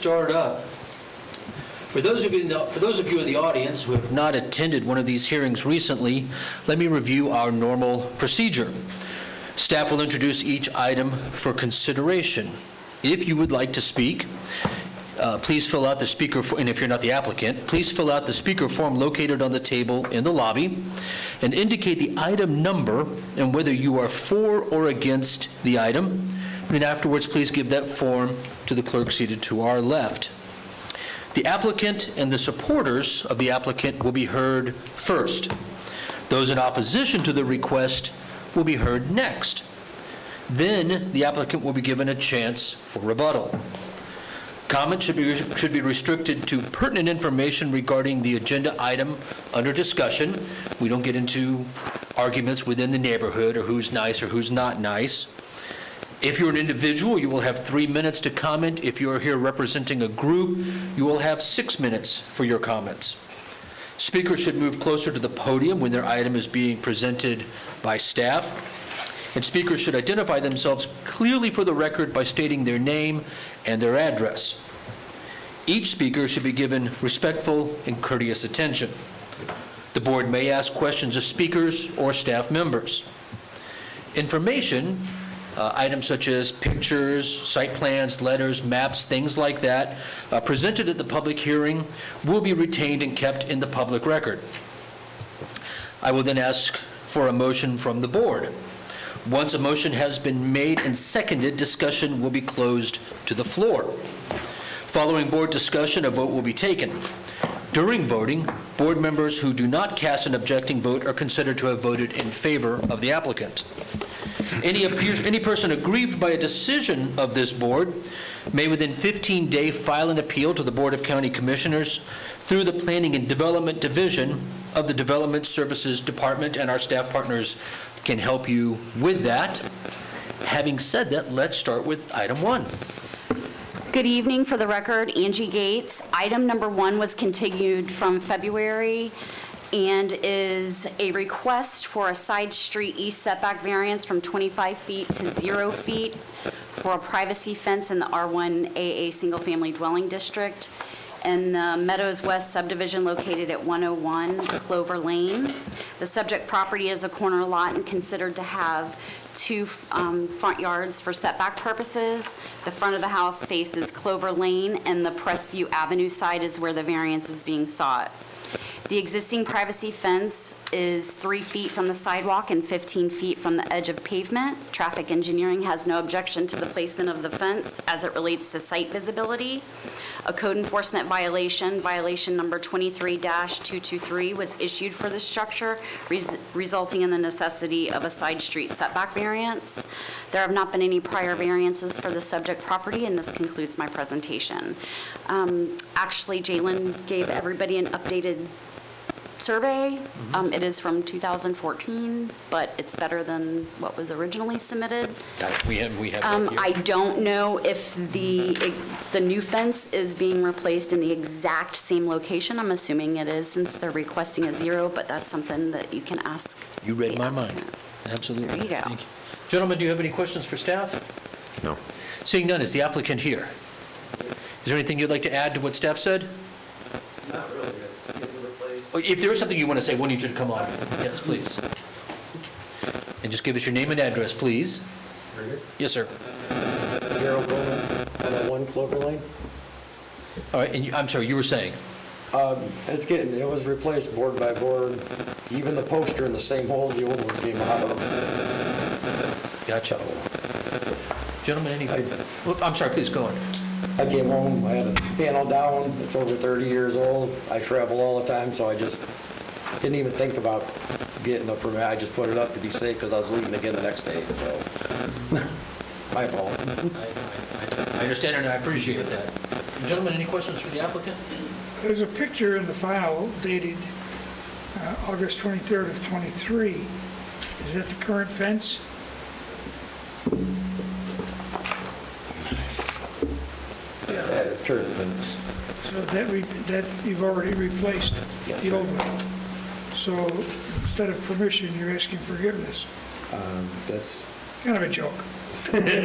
Start up. For those of you in the audience who have not attended one of these hearings recently, let me review our normal procedure. Staff will introduce each item for consideration. If you would like to speak, please fill out the speaker form, and if you're not the applicant, please fill out the speaker form located on the table in the lobby and indicate the item number and whether you are for or against the item. And then afterwards, please give that form to the clerk seated to our left. The applicant and the supporters of the applicant will be heard first. Those in opposition to the request will be heard next. Then the applicant will be given a chance for rebuttal. Comments should be restricted to pertinent information regarding the agenda item under discussion. We don't get into arguments within the neighborhood or who's nice or who's not nice. If you're an individual, you will have 3 minutes to comment. If you're here representing a group, you will have 6 minutes for your comments. Speakers should move closer to the podium when their item is being presented by staff. And speakers should identify themselves clearly for the record by stating their name and their address. Each speaker should be given respectful and courteous attention. The board may ask questions of speakers or staff members. Information, items such as pictures, site plans, letters, maps, things like that, presented at the public hearing will be retained and kept in the public record. I will then ask for a motion from the board. Once a motion has been made and seconded, discussion will be closed to the floor. Following board discussion, a vote will be taken. During voting, board members who do not cast an objecting vote are considered to have voted in favor of the applicant. Any person aggrieved by a decision of this board may within 15 days file an appeal to the Board of County Commissioners through the Planning and Development Division of the Development Services Department, and our staff partners can help you with that. Having said that, let's start with item 1. Good evening. For the record, Angie Gates. Item number 1 was continued from February and is a request for a side street east setback variance from 25 feet to 0 feet for a privacy fence in the R1AA Single Family Dwelling District in the Meadows West subdivision located at 101 Clover Lane. The subject property is a corner lot and considered to have 2 front yards for setback purposes. The front of the house faces Clover Lane, and the Prestview Avenue side is where the variance is being sought. The existing privacy fence is 3 feet from the sidewalk and 15 feet from the edge of pavement. Traffic engineering has no objection to the placement of the fence as it relates to site visibility. A code enforcement violation, violation number 23-223, was issued for this structure, resulting in the necessity of a side street setback variance. There have not been any prior variances for the subject property, and this concludes my presentation. Actually, Jalen gave everybody an updated survey. It is from 2014, but it's better than what was originally submitted. We have that here. I don't know if the new fence is being replaced in the exact same location. I'm assuming it is, since they're requesting a 0, but that's something that you can ask. You read the my mind. applicant. Absolutely. There you go. Thank you. Gentlemen, do you have any questions for staff? No. Seeing none, is the applicant here? Is there anything you'd like to add to what staff said? Not really, it's getting replaced. Or if there is something you want to say, we need you to come on. Yes, please. And just give us your name and address, please. Yes, sir. Gerald Bowman, 101 Clover Lane. All right, and I'm sorry, you were saying? It was replaced board by board, even the poster in the same holes the old ones came out of. Gotcha. Gentlemen, any, I'm sorry, please go on. I came home, I had a panel down, it's over 30 years old, I travel all the time, so I just didn't even think about getting a permit, I just put it up to be safe because I was leaving again the next day, so. My fault. I understand and I appreciate that. Gentlemen, any questions for the applicant? There's a picture in the file dated August 23rd of '23. Is that the current fence? That is current fence. So that you've already replaced Yes, the sir. old one. So instead of permission, you're asking forgiveness. That's, Kind of a joke. Ms.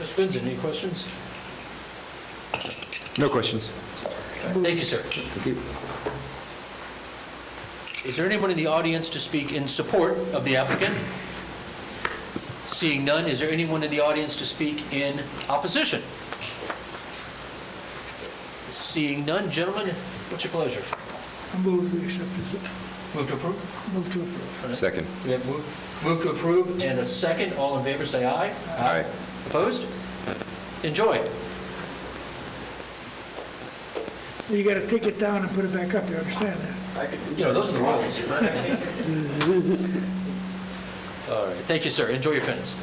Finzen, any questions? No questions. Thank you, sir. thank you. Is there anyone in the audience to speak in support of the applicant? Seeing none, is there anyone in the audience to speak in opposition? Seeing none, gentlemen, what's your pleasure? I move we accept it. Move to approve? Move to approve. Second. We have move to approve and a second. All in favor, say aye. Aye. Opposed? Enjoy. You got to take it down and put it back up, you understand that? You know, those are the rules. All right, thank you, sir. Enjoy your fence.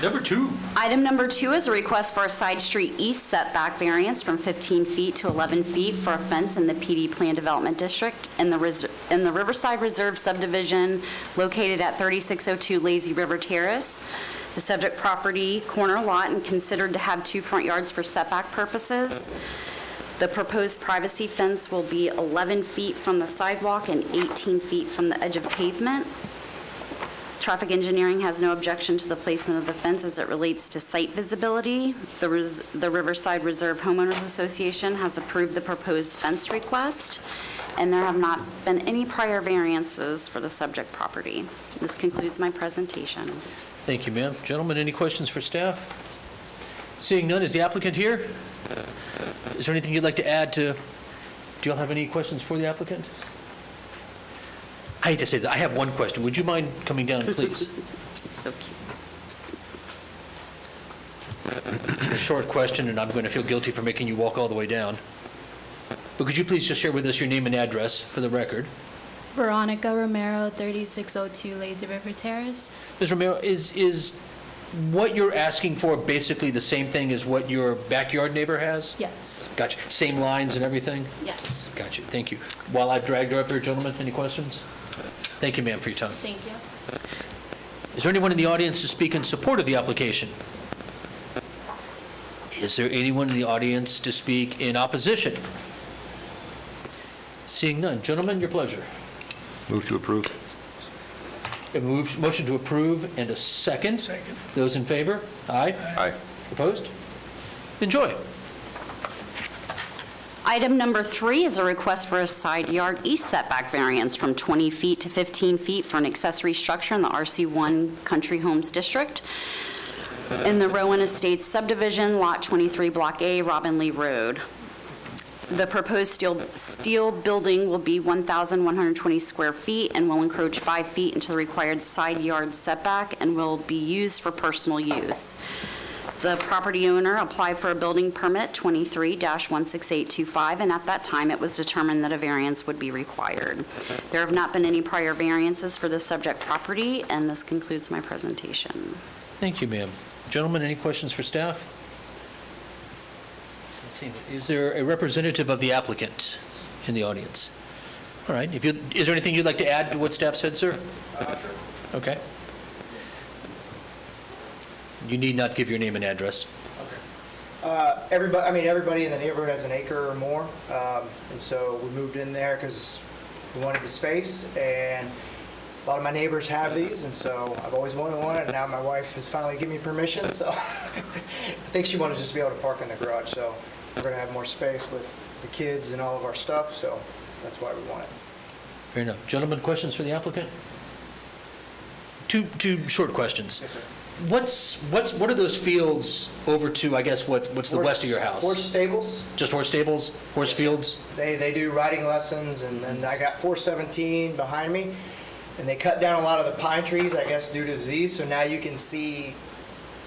Number 2. Item number 2 is a request for a side street east setback variance from 15 feet to 11 feet for a fence in the PD Plan Development District in the Riverside Reserve subdivision located at 3602 Lazy River Terrace. The subject property, corner lot, and considered to have 2 front yards for setback purposes. The proposed privacy fence will be 11 feet from the sidewalk and 18 feet from the edge of pavement. Traffic engineering has no objection to the placement of the fence as it relates to site visibility. The Riverside Reserve Homeowners Association has approved the proposed fence request, and there have not been any prior variances for the subject property. This concludes my presentation. Thank you, ma'am. Gentlemen, any questions for staff? Seeing none, is the applicant here? Is there anything you'd like to add to, do you all have any questions for the applicant? I hate to say that, I have one question. Would you mind coming down, please? So cute. A short question, and I'm going to feel guilty for making you walk all the way down. But could you please just share with us your name and address for the record? Veronica Romero, 3602 Lazy River Terrace. Ms. Romero, is what you're asking for basically the same thing as what your backyard neighbor has? Yes. Gotcha. Same lines and everything? Yes. Gotcha. Thank you. While I've dragged her up here, gentlemen, any questions? Thank you, ma'am, for your time. Thank you. Is there anyone in the audience to speak in support of the application? Is there anyone in the audience to speak in opposition? Seeing none. Gentlemen, your pleasure. Move to approve. A motion to approve and a second. Second. Those in favor? Aye. Aye. Opposed? Enjoy. Item number 3 is a request for a side yard east setback variance from 20 feet to 15 feet for an accessory structure in the RC1 Country Homes District in the Rowan Estates subdivision, Lot 23, Block A, Robin Lee Road. The proposed steel building will be 1,120 square feet and will encroach 5 feet into the required side yard setback and will be used for personal use. The property owner applied for a building permit 23-16825, and at that time, it was determined that a variance would be required. There have not been any prior variances for the subject property, and this concludes my presentation. Thank you, ma'am. Gentlemen, any questions for staff? Let's see. Is there a representative of the applicant in the audience? All right. Is there anything you'd like to add to what staff said, sir? Sure. Okay. You need not give your name and address. Everybody in the neighborhood has an acre or more, and so we moved in there because we wanted the space, and a lot of my neighbors have these, and so I've always wanted one, and now my wife has finally given me permission, so I think she wanted just to be able to park in the garage, so we're going to have more space with the kids and all of our stuff, so that's why we want it. Fair enough. Gentlemen, questions for the applicant? Two short questions. Yes, sir. What are those fields over to, I guess, what's the west of your house? Horse stables. Just horse stables, horse fields? They do riding lessons, and then I got 417 behind me, and they cut down a lot of the pine trees, I guess, due to disease, so now you can see,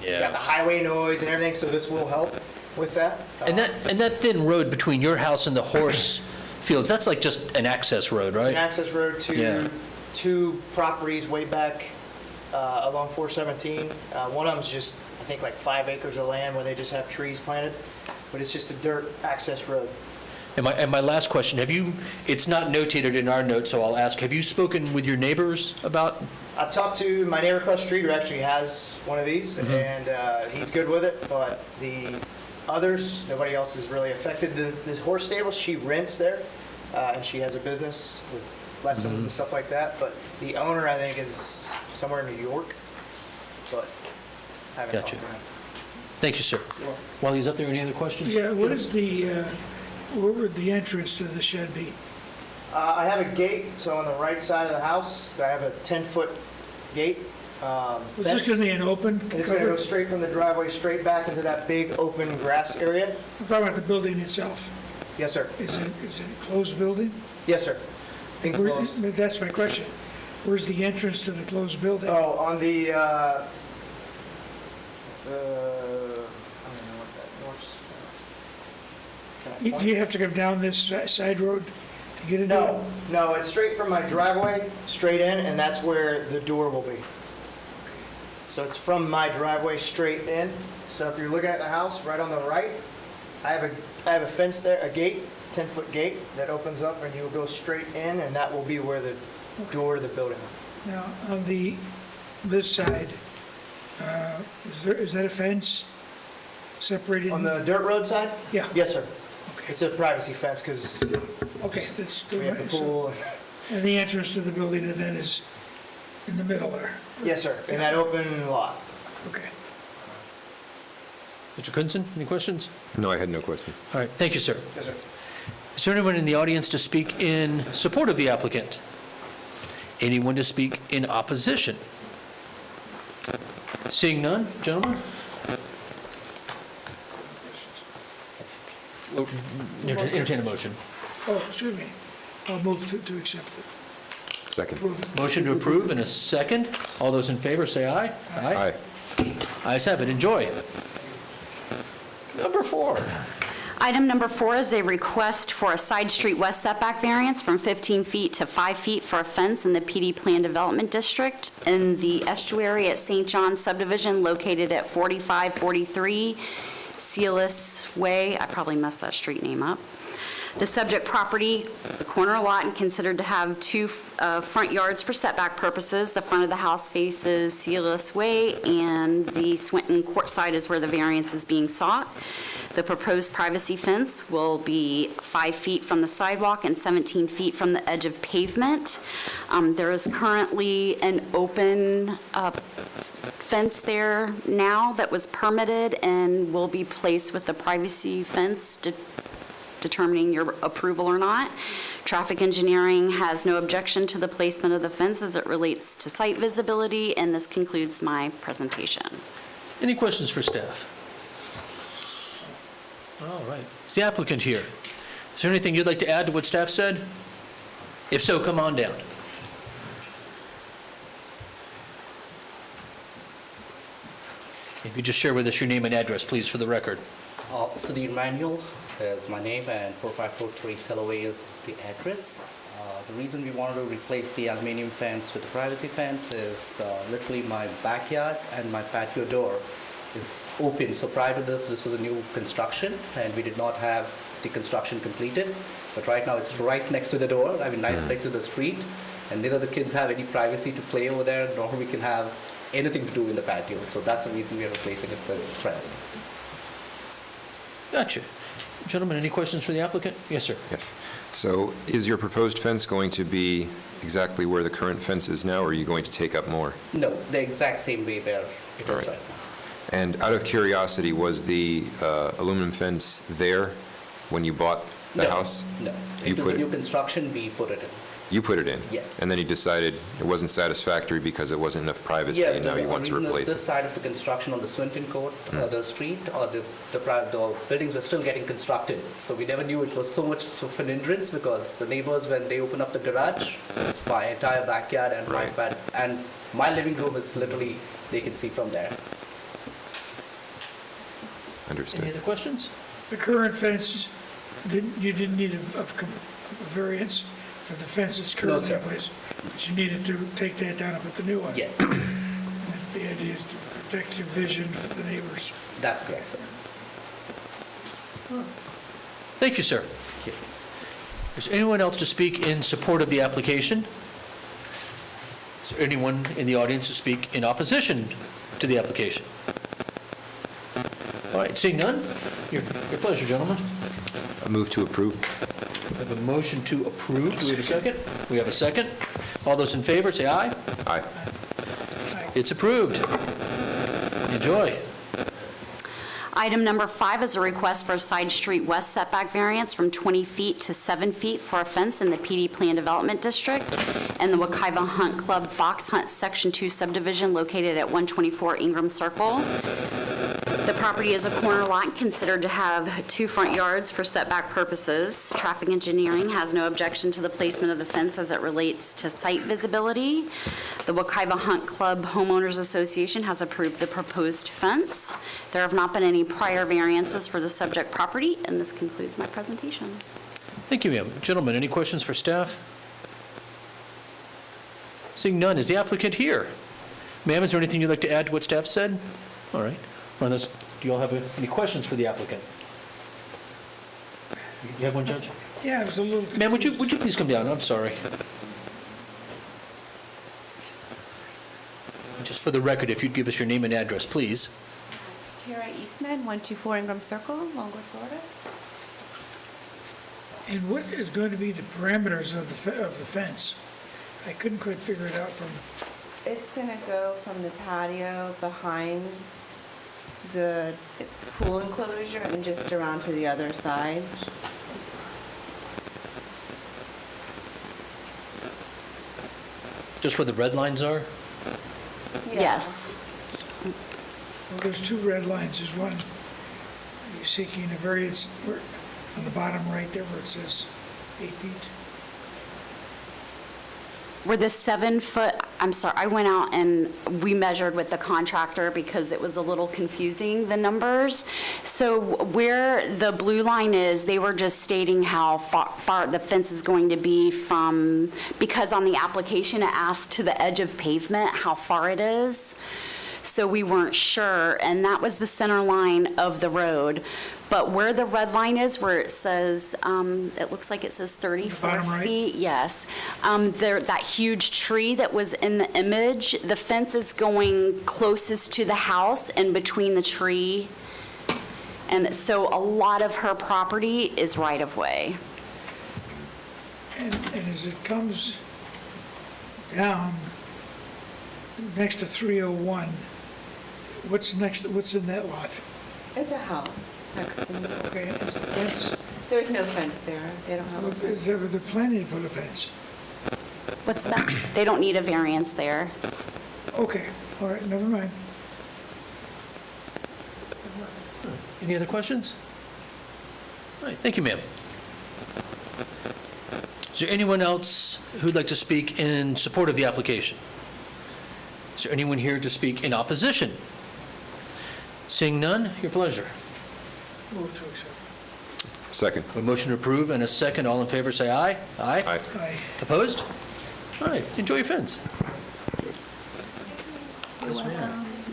you got the highway noise and everything, so this will help with that. And that thin road between your house and the horse fields, that's like just an access road, It's an right? access road Yeah. to two properties way back along 417. One of them's just, I think, like 5 acres of land where they just have trees planted, but it's just a dirt access road. And my last question, it's not notated in our notes, so I'll ask, have you spoken with your neighbors about? I've talked to my neighbor across the street who actually has one of these, and he's good with it, but the others, nobody else is really affected. The horse stable, she rents there, and she has a business with lessons and stuff like that, but the owner, I think, is somewhere in New York, but I haven't talked Gotcha. to him. Thank you, sir. While he's up there, any other questions? Yeah, what is where would the entrance to the shed be? I have a gate, so on the right side of the house, I have a 10-foot gate. Is this going to be an open And it's going to go cover? straight from the driveway, straight back into that big open grass area. I'm talking about the building itself. Yes, sir. Is it a closed building? Yes, sir. Enclosed. That's my question. Where's the entrance to the closed building? Oh, on the, I don't know what that north. Can I Do point? you have to come down this side road to get into it? No, it's straight from my driveway, straight in, and that's where the door will be. So it's from my driveway straight in. So if you're looking at the house, right on the right, I have a fence there, a gate, 10-foot gate that opens up, and you'll go straight in, and that will be where the door to the building. Now, on this side, is that a fence separated? On the dirt road side? Yeah. Yes, sir. Okay. It's a privacy fence because Okay, that's we have the good. So- pool. And the entrance to the building then is in the middle there? Yes, sir, in that open lot. Okay. Mr. Kunzen, any questions? No, I had no question. All right, thank you, sir. Yes, sir. Is there anyone in the audience to speak in support of the applicant? Anyone to speak in opposition? Seeing none, gentlemen? Entertain a motion. Oh, excuse me. I'll move to accept it. Second. Approve it. Motion to approve in a second. All those in favor say aye. Aye. Ayes have it. Enjoy. Number 4. Item number 4 is a request for a side street west setback variance from 15 feet to 5 feet for a fence in the PD Plan Development District in the estuary at St. John's subdivision located at 4543 Sealis Way. I probably messed that street name up. The subject property is a corner lot and considered to have two front yards for setback purposes. The front of the house faces Cialis Way, and the Swinton Court side is where the variance is being sought. The proposed privacy fence will be 5 feet from the sidewalk and 17 feet from the edge of pavement. There is currently an open fence there now that was permitted and will be placed with the privacy fence, determining your approval or not. Traffic engineering has no objection to the placement of the fence as it relates to site visibility, and this concludes my presentation. Any questions for staff? All right. Is the applicant here? Is there anything you'd like to add to what staff said? If so, come on down. If you just share with us your name and address, please, for the record. Sudhir Manuel is my name, and 4543 Selloway is the address. The reason we wanted to replace the aluminum fence with the privacy fence is literally my backyard and my patio door is open. So prior to this was a new construction, and we did not have the construction completed. But right now, it's right next to the door, right next to the street, and neither the kids have any privacy to play over there, nor we can have anything to do in the patio. So that's the reason we are replacing it with fence. Gotcha. Gentlemen, any questions for the applicant? Yes, sir. Yes. So is your proposed fence going to be exactly where the current fence is now, or are you going to take up more? No, the exact same way where it All is right. right now. And out of curiosity, was the aluminum fence there when you bought the No, house? No, You it was put a it- new construction, we put it in. You put it in? Yes. And then you decided it wasn't satisfactory because it wasn't enough privacy, and now you want to the reason is replace this it? side of the construction on the Swinton Court, the street, or the buildings were still getting constructed. So we never knew it was so much of an hindrance, because the neighbors, when they open up the garage, it's my entire backyard and Right. and my living room is literally, they can see from there. Any Understood. other questions? The current fence, you didn't need a variance for the fence that's currently sir. in place, but you needed to take that down and put the new one. Yes, And the idea is to protect your vision for the neighbors. that's correct, sir. Thank you, sir. Is there anyone else to speak in support of the application? Is there anyone in the audience to speak in opposition to the application? All right, seeing none, your pleasure, gentlemen. A move to approve? We have a motion to approve. Do we have a second? We have a second. All those in favor, say aye. Aye. It's approved. Enjoy. Item number 5 is a request for a side street west setback variance from 20 feet to 7 feet for a fence in the PD Plan Development District and the Wekiva Hunt Club Fox Hunt Section 2 subdivision located at 124 Ingram Circle. The property is a corner lot considered to have 2 front yards for setback purposes. Traffic engineering has no objection to the placement of the fence as it relates to site visibility. The Wekiva Hunt Club Homeowners Association has approved the proposed fence. There have not been any prior variances for the subject property, and this concludes my presentation. Thank you, ma'am. Gentlemen, any questions for staff? Seeing none, is the applicant here? Ma'am, is there anything you'd like to add to what staff said? All right. Well, do you all have any questions for the applicant? You have one, Judge? Yeah, it was a little. Ma'am, would you please come down? I'm sorry. Just for the record, if you'd give us your name and address, please. Tara Eastman, 124 Ingram Circle, Longwood, Florida. And what is going to be the parameters of the fence? I couldn't quite figure it out from, It's going to go from the patio behind the pool enclosure and just around to the other side. Just where the red lines are? Yes. well, there's 2 red lines. There's one, you're seeking a variance on the bottom right there where it says 8 feet. Where the 7-foot, I'm sorry, I went out and we measured with the contractor because it was a little confusing, the numbers. So where the blue line is, they were just stating how far the fence is going to be from, because on the application it asked to the edge of pavement, how far it is. So we weren't sure, and that was the center line of the road. But where the red line is, where it says, it looks like it says 34 Bottom right? feet, yes. That huge tree that was in the image, the fence is going closest to the house and between the tree. And so a lot of her property is right-of-way. And as it comes down next to 301, what's in that lot? It's a house next to me. Okay, is the fence, There's no fence there. They don't have a fence. they're planning to put a fence. What's that? They don't need a variance there. Okay, all right, never mind. Any other questions? All right, thank you, ma'am. Is there anyone else who'd like to speak in support of the application? Is there anyone here to speak in opposition? Seeing none, your pleasure. Move to accept. Second. A motion to approve and a second. All in favor, say aye. Aye. Aye. Aye. Opposed? All right, enjoy your fence.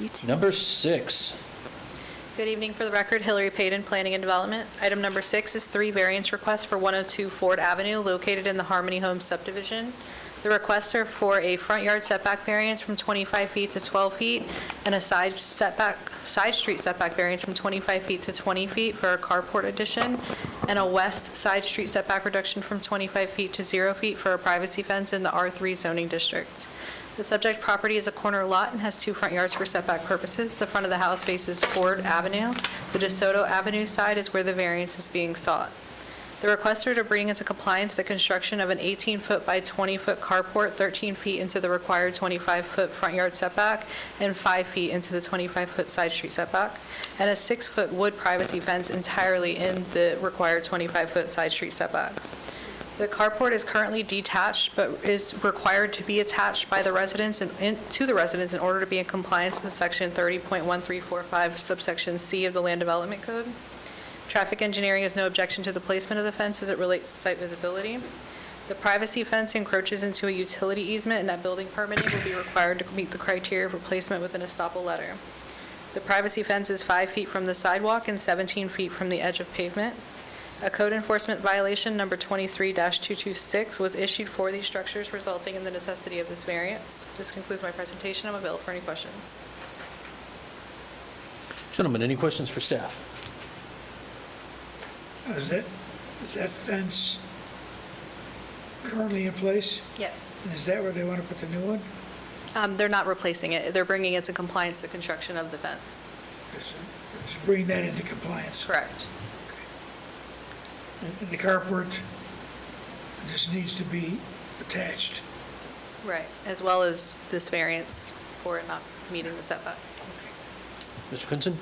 You too. Number 6. Good evening. For the record, Hillary Payton, Planning and Development. Item number 6 is 3 variance requests for 102 Ford Avenue located in the Harmony Homes subdivision. The requests are for a front yard setback variance from 25 feet to 12 feet and a side street setback variance from 25 feet to 20 feet for a carport addition, and a west side street setback reduction from 25 feet to 0 feet for a privacy fence in the R3 zoning district. The subject property is a corner lot and has 2 front yards for setback purposes. The front of the house faces Ford Avenue. The DeSoto Avenue side is where the variance is being sought. The requests are to bring into compliance the construction of an 18-foot by 20-foot carport 13 feet into the required 25-foot front yard setback and 5 feet into the 25-foot side street setback, and a 6-foot wood privacy fence entirely in the required 25-foot side street setback. The carport is currently detached, but is required to be attached by the residents to the residents in order to be in compliance with Section 30.1345 subsection C of the Land Development Code. Traffic engineering has no objection to the placement of the fence as it relates to site visibility. The privacy fence encroaches into a utility easement, and that building permitting will be required to meet the criteria for placement with an estoppel letter. The privacy fence is 5 feet from the sidewalk and 17 feet from the edge of pavement. A code enforcement violation, number 23-226, was issued for these structures, resulting in the necessity of this variance. This concludes my presentation. I'm available for any questions. Gentlemen, any questions for staff? Is that fence currently in place? Yes. And is that where they want to put the new one? They're not replacing it. They're bringing into compliance the construction of the fence. Just bring that into compliance. Correct. And the carport just needs to be attached. Right, as well as this variance for it not meeting the setbacks. Mr. Quinton?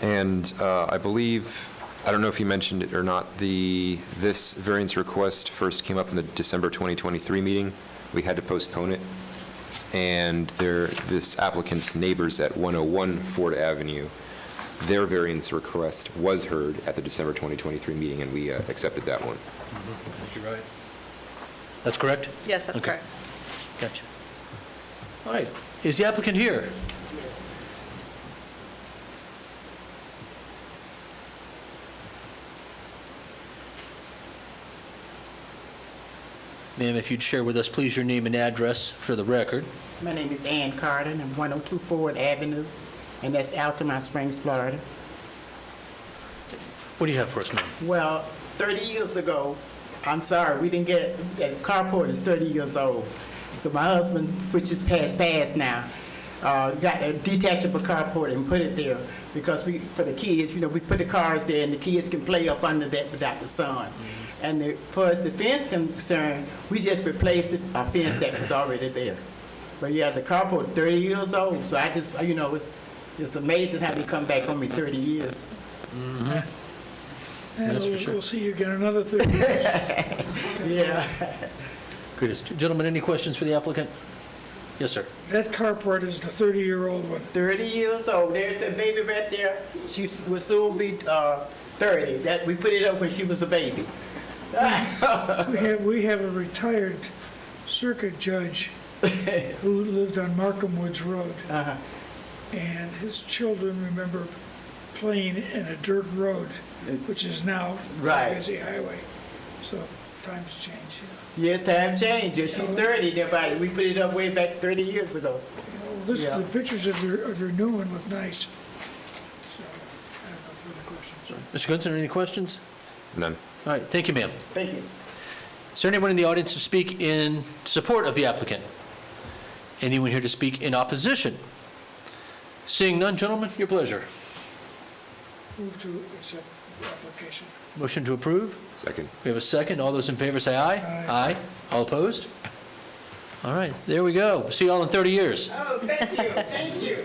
And I believe, I don't know if you mentioned it or not, this variance request first came up in the December 2023 meeting. We had to postpone it. And this applicant's neighbors at 101 Ford Avenue, their variance request was heard at the December 2023 meeting, and we accepted that one. You're right. That's correct? Yes, that's Okay. correct. Gotcha. All right. Is the applicant here? Ma'am, if you'd share with us, please, your name and address for the record. My name is Ann Carter, and I'm 102 Ford Avenue, and that's Altamont Springs, Florida. What do you have for us, ma'am? Well, 30 years ago, I'm sorry, we didn't get, that carport is 30 years old. So my husband, which is past now, got a detachable carport and put it there because for the kids, we put the cars there and the kids can play up under that without the sun. And as far as the fence concerned, we just replaced a fence that was already there. But yeah, the carport 30 years old, so I just, it's amazing how they come back on me 30 years. And That's for sure. we'll see you again another 30 years. Yeah. Greatest. Gentlemen, any questions for the applicant? Yes, sir. That carport is the 30-year-old one. 30 years old. There's the baby right there. She will soon be 30. That we put it up when she was a baby. We have a retired circuit judge who lived on Markham Woods Road. Uh-huh. And his children remember plain and a dirt road, which is now a Right. busy highway. So times change, Yes, time change. If she's 30, nobody, we put it up way back 30 years ago. Yeah. The pictures of your new one look nice. So, I have no further questions. Mr. Gunson, any questions? None. All right, thank you, ma'am. Thank you. Is there anyone in the audience to speak in support of the applicant? Anyone here to speak in opposition? Seeing none, gentlemen, your pleasure. Move to accept the application. Motion to approve? Second. We have a second. All those in favor say aye. Aye. All opposed? All right, there we go. See you all in 30 years. Oh, thank you, thank you.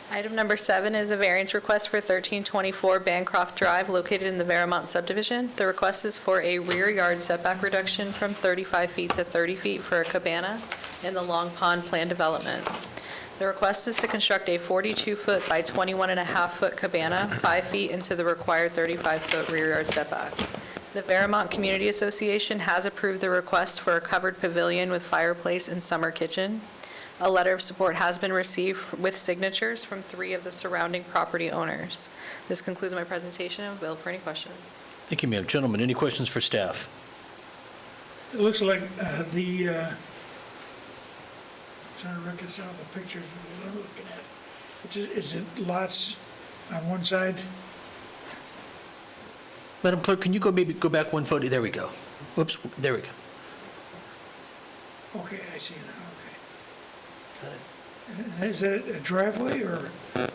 Item number 7 is a variance request for 1324 Bancroft Drive located in the Vermont subdivision. The request is for a rear yard setback reduction from 35 feet to 30 feet for a cabana in the Long Pond Plan Development. The request is to construct a 42-foot by 21.5-foot cabana 5 feet into the required 35-foot rear yard setback. The Vermont Community Association has approved the request for a covered pavilion with fireplace and summer kitchen. A letter of support has been received with signatures from 3 of the surrounding property owners. This concludes my presentation. I'm available for any questions. Thank you, ma'am. Gentlemen, any questions for staff? It looks like trying to reconcile the pictures that I'm looking at. Is it lots on one side? Madam Clerk, can you maybe go back one photo? There we go. Whoops, there we go. Okay, I see now, okay. Is that a driveway or a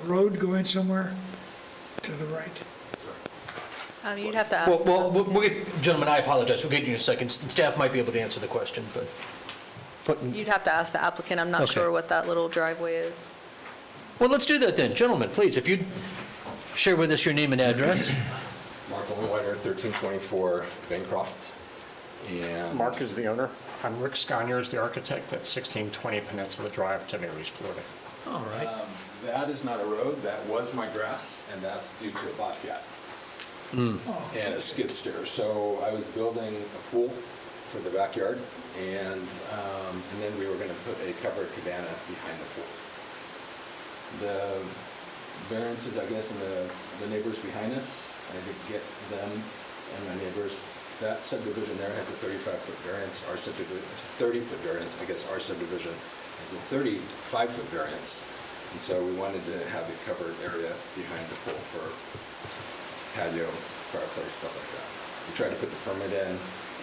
road going somewhere to the right? You'd have to ask. Well, we'll get, gentlemen, I apologize. We'll get you in a second. Staff might be able to answer the question, but You'd have to ask the applicant. I'm not Okay. sure what that little driveway is. well, let's do that then. Gentlemen, please, if you'd share with us your name and address. Mark Owenweider, 1324 Bancroft. And Mark is the owner. I'm Rick Sconier, the architect at 1620 Peninsula Drive, Tenerife, Florida. All right. that is not a road, that was my grass, and that's due to a bobcat and a skid steer. So I was building a pool for the backyard, and then we were going to put a covered cabana behind the pool. The variances, I guess, in the neighbors behind us, I did get them and my neighbors. That subdivision there has a 35-foot variance. Our subdivision, 30-foot variance. I guess our subdivision has a 35-foot variance. And so we wanted to have a covered area behind the pool for patio, fireplace, stuff like that. We tried to put the permit in,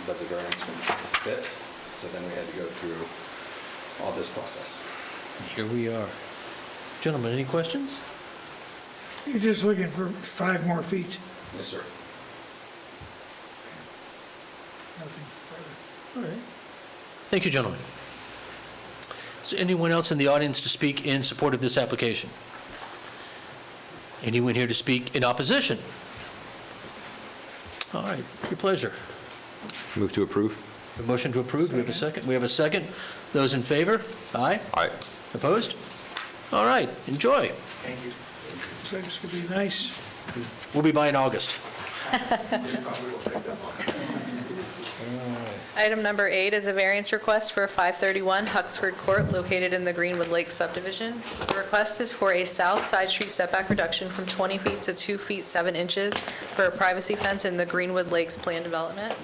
but the variance wouldn't fit. So then we had to go through all this process. Here we are. Gentlemen, any questions? You're just looking for 5 more feet, Yes, sir. nothing further. All right. Thank you, gentlemen. Is there anyone else in the audience to speak in support of this application? Anyone here to speak in opposition? All right, your pleasure. Move to approve? A motion to approve, do we have a second? We have a second. Those in favor? Aye. Aye. Opposed? All right, enjoy. Looks like it's going to be nice. We'll be by in August. Item number 8 is a variance request for 531 Huxford Court located in the Greenwood Lakes subdivision. The request is for a south side street setback reduction from 20 feet to 2 feet 7 inches for a privacy fence in the Greenwood Lakes plan development.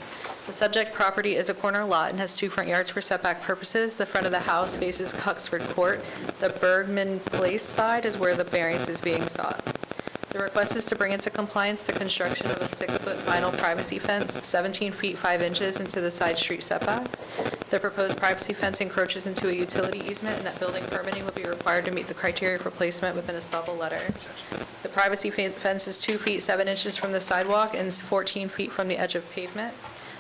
The subject property is a corner lot and has 2 front yards for setback purposes. The front of the house faces Huxford Court. The Bergman Place side is where the variance is being sought. The request is to bring into compliance the construction of a 6-foot vinyl privacy fence, 17 feet 5 inches into the side street setback. The proposed privacy fence encroaches into a utility easement, and that building permitting will be required to meet the criteria for placement within a stubble letter. The privacy fence is 2 feet 7 inches from the sidewalk and is 14 feet from the edge of pavement.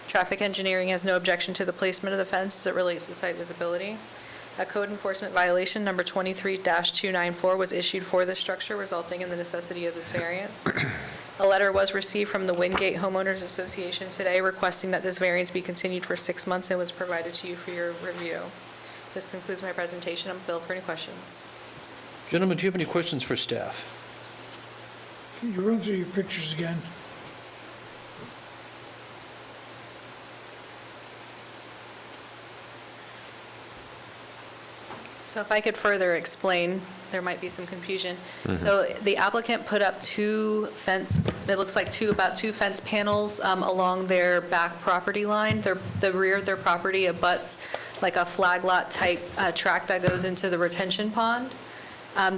Traffic engineering has no objection to the placement of the fence as it relates to site visibility. A code enforcement violation, number 23-294, was issued for this structure, resulting in the necessity of this variance. A letter was received from the Wingate Homeowners Association today requesting that this variance be continued for 6 months and was provided to you for your review. This concludes my presentation. I'm available for any questions. Gentlemen, do you have any questions for staff? Can you run through your pictures again? So if I could further explain, there might be some confusion. So the applicant put up it looks like about two fence panels along their back property line. The rear of their property abuts like a flag lot type track that goes into the retention pond.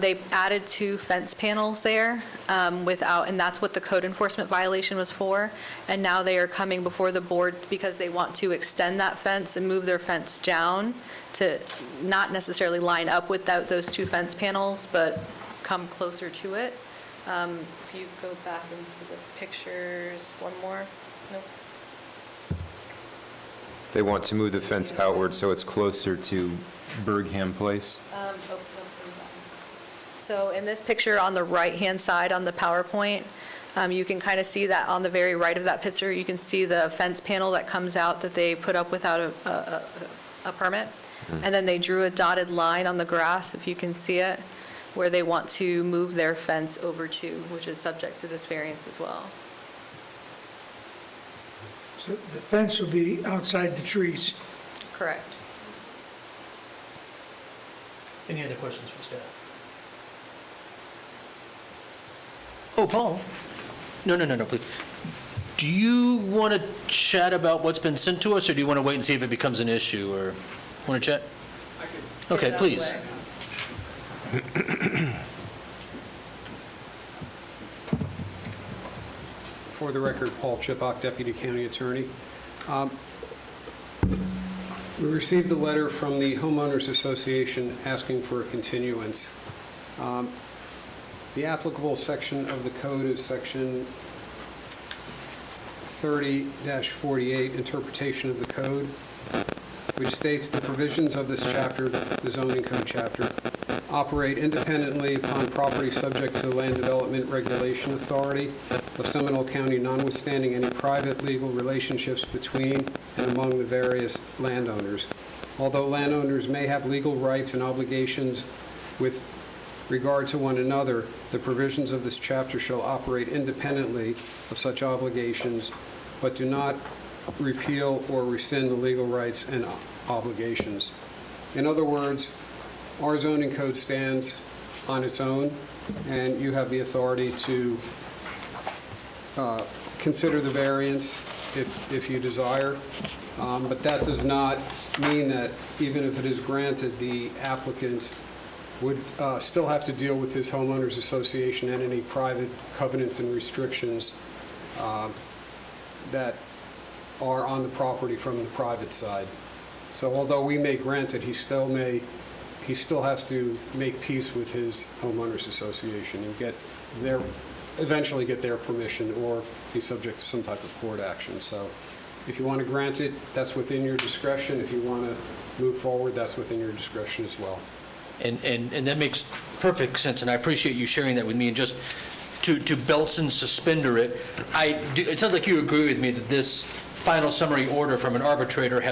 They added two fence panels there and that's what the code enforcement violation was for. And now they are coming before the board because they want to extend that fence and move their fence down to not necessarily line up with those two fence panels, but come closer to it. If you go back into the pictures, one more. Nope. They want to move the fence outward so it's closer to Bergham Place. So in this picture on the right-hand side on the PowerPoint, you can kind of see that on the very right of that picture, you can see the fence panel that comes out that they put up without a permit. And then they drew a dotted line on the grass, if you can see it, where they want to move their fence over to, which is subject to this variance as well. So the fence will be outside the trees. Correct. Any other questions for staff? Oh, Paul? No, please. Do you want to chat about what's been sent to us, or do you want to wait and see if it becomes an issue, or want to chat? Okay, please. For the record, Paul Chipok, Deputy County Attorney. We received a letter from the Homeowners Association asking for a continuance. The applicable section of the code is section 30-48, interpretation of the code, which states the provisions of this chapter, the zoning code chapter, operate independently upon property subject to the Land Development Regulation Authority of Seminole County, notwithstanding any private legal relationships between and among the various landowners. Although landowners may have legal rights and obligations with regard to one another, the provisions of this chapter shall operate independently of such obligations, but do not repeal or rescind the legal rights and obligations. In other words, our zoning code stands on its own, and you have the authority to consider the variance if you desire. But that does not mean that even if it is granted, the applicant would still have to deal with his homeowners association and any private covenants and restrictions that are on the property from the private side. So although we may grant it, he still has to make peace with his homeowners association and eventually get their permission or be subject to some type of court action. So if you want to grant it, that's within your discretion. If you want to move forward, that's within your discretion as well. And that makes perfect sense, and I appreciate you sharing that with me. And just to belts and suspender it, it sounds like you agree with me that this final summary order from an arbitrator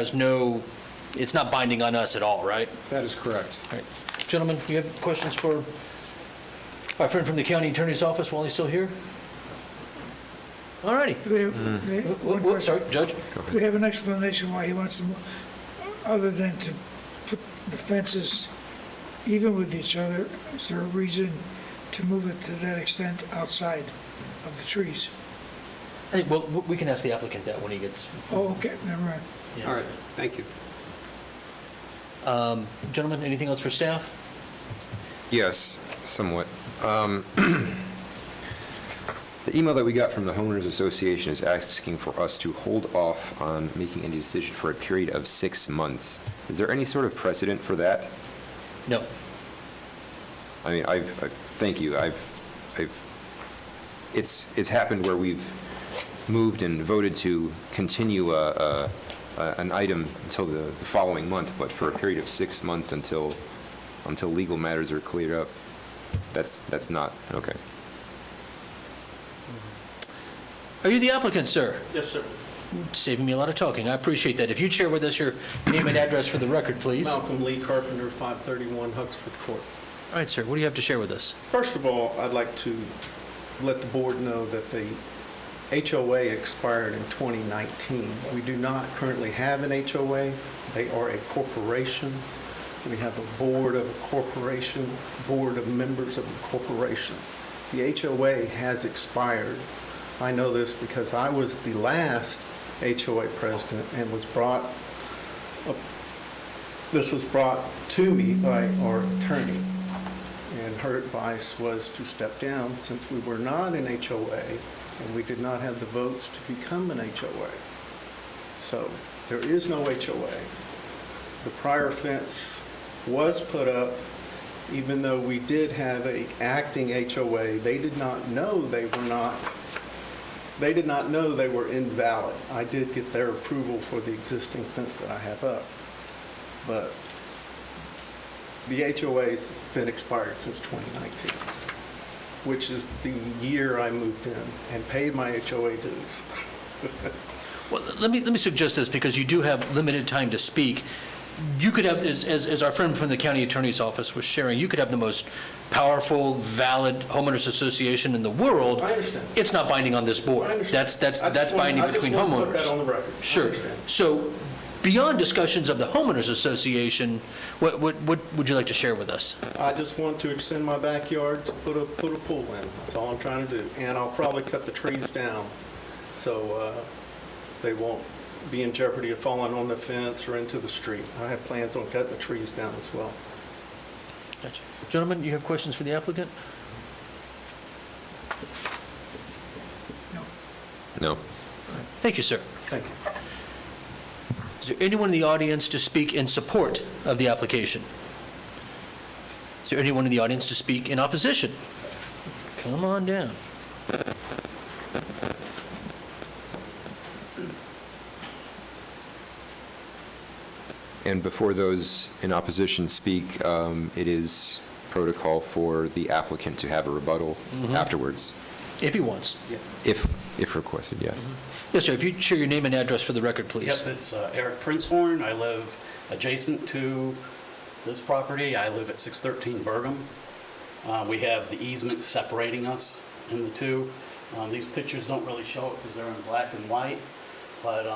it's not binding on us at all, right? That is correct. All right. Gentlemen, you have questions for our friend from the county attorney's office while he's still here? All righty. Sorry, Judge? Do we have an explanation why he wants to move, other than to put the fences even with each other? Is there a reason to move it to that extent outside of the trees? I think, well, we can ask the applicant that when he gets... Oh, okay, never mind. All right, thank you. Gentlemen, anything else for staff? Yes, somewhat. The email that we got from the Homeowners Association is asking for us to hold off on making any decision for a period of 6 months. Is there any sort of precedent for that? No. I mean, thank you. It's happened where we've moved and voted to continue an item until the following month, but for a period of 6 months until legal matters are cleared up, that's not, okay. Are you the applicant, sir? Yes, sir. Saving me a lot of talking. I appreciate that. If you'd share with us your name and address for the record, please. Malcolm Lee Carpenter, 531 Huxford Court. All right, sir. What do you have to share with us? First of all, I'd like to let the board know that the HOA expired in 2019. We do not currently have an HOA. They are a corporation. We have a board of a corporation, board of members of a corporation. The HOA has expired. I know this because I was the last HOA president and this was brought to me by our attorney. And her advice was to step down since we were not an HOA and we did not have the votes to become an HOA. So there is no HOA. The prior fence was put up, even though we did have a acting HOA. They did not know they were invalid. I did get their approval for the existing fence that I have up. But the HOA's been expired since 2019, which is the year I moved in and paid my HOA dues. Well, let me suggest this, because you do have limited time to speak. You could have, as our friend from the county attorney's office was sharing, you could have the most powerful, valid homeowners association in the world. I understand. It's not binding on this board. I understand. That's binding between homeowners. I just want to put that on the record. I Sure. understand. So beyond discussions of the homeowners association, what would you like to share with us? I just want to extend my backyard to put a pool in. That's all I'm trying to do. And I'll probably cut the trees down so they won't be in jeopardy of falling on the fence or into the street. I have plans on cutting the trees down as well. Gotcha. Gentlemen, you have questions for the applicant? No. Thank you, sir. Thank you. Is there anyone in the audience to speak in support of the application? Is there anyone in the audience to speak in opposition? Come on down. And before those in opposition speak, it is protocol for the applicant to have a rebuttal afterwards, If he wants. if requested, yes. Yes, sir. If you'd share your name and address for the record, please. Yep, it's Eric Princehorn. I live adjacent to this property. I live at 613 Bergham. We have the easement separating us in the two. These pictures don't really show it because they're in black and white, but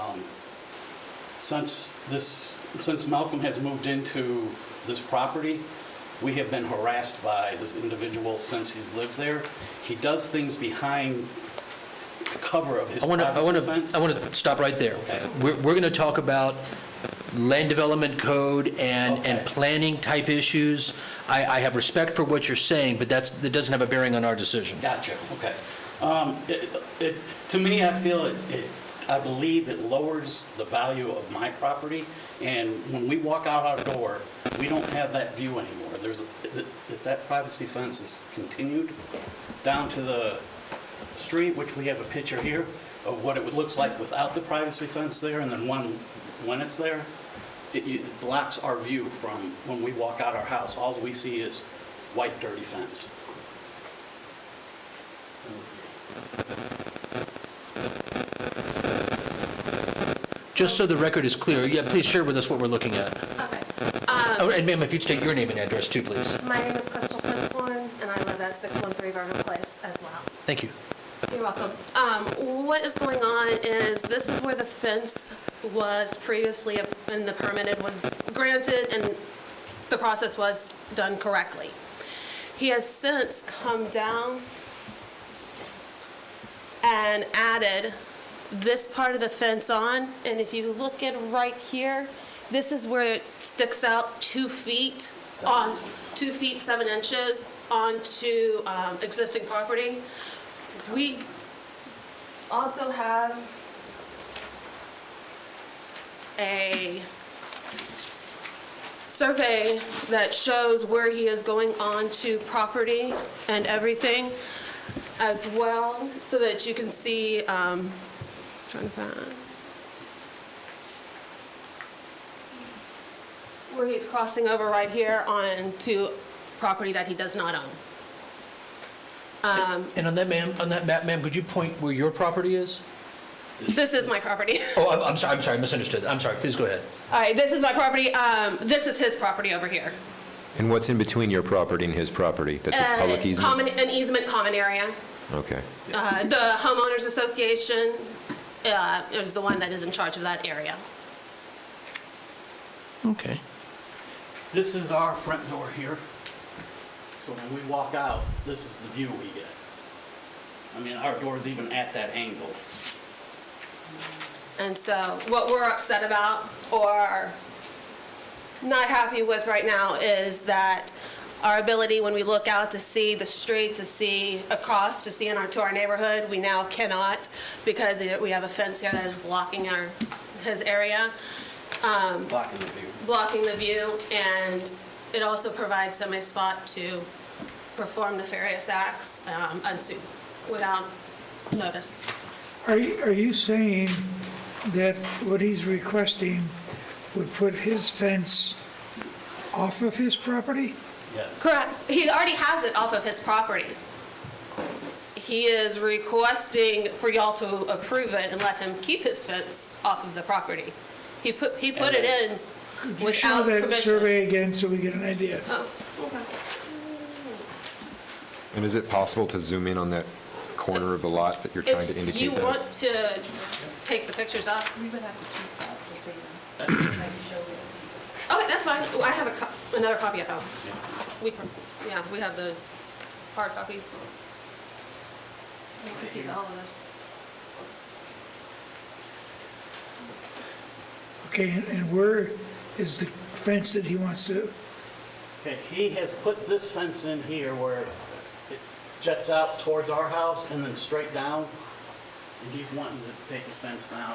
since Malcolm has moved into this property, we have been harassed by this individual since he's lived there. He does things behind the cover of his privacy fence. I want to stop right there. Okay. We're going to talk about land development code and Okay. planning type issues. I have respect for what you're saying, but that doesn't have a bearing on our decision. Gotcha, okay. To me, I believe it lowers the value of my property, and when we walk out our door, we don't have that view anymore. If that privacy fence is continued down to the street, which we have a picture here of what it looks like without the privacy fence there, and then when it's there, it blocks our view from when we walk out our house. All we see is white, dirty fence. Just so the record is clear, yeah, please share with us what we're looking at. Okay. Oh, and ma'am, if you'd state your name and address too, please. My name is Crystal Princehorn, and I live at 613 Bergen Place as well. Thank you. You're welcome. What is going on is this is where the fence was previously, and the permitted was granted, and the process was done correctly. He has since come down and added this part of the fence on, and if you look at right here, this is where it sticks out 2 feet on 2 feet 7 inches onto existing property. We also have a survey that shows where he is going on to property and everything as well, so that you can see, trying to find where he's crossing over right here onto property that he does not own. And on that map, ma'am, could you point where your property is? This is my property. Oh, I'm sorry, I misunderstood. I'm sorry, please go ahead. All right, this is my property. This is his property over here. And what's in between your property and his property? That's a public easement? An easement common area. Okay. The homeowners association is the one that is in charge of that area. Okay. This is our front door here. So when we walk out, this is the view we get. I mean, our door's even at that angle. And so what we're upset about or not happy with right now is that our ability, when we look out to see the street, to see across, to see to our neighborhood, we now cannot because we have a fence here that is blocking his area. Blocking the view. Blocking the view, and it also provides them a spot to perform nefarious acts without notice. Are you saying that what he's requesting would put his fence off of his property? Yeah. Correct. He already has it off of his property. He is requesting for y'all to approve it and let him keep his fence off of the property. He put it in Could you show without that permission. survey again so we get an idea? Oh, okay. And is it possible to zoom in on that corner of the lot that you're trying to If indicate you to want us? to take the pictures up. We would have to keep that to see them. I can show you. Okay, that's fine. I have another copy at home. We have the hard copy. We can keep all of this. Okay, and where is the fence that he wants to, Okay, he has put this fence in here where it jets out towards our house and then straight down. And he's wanting to take his fence down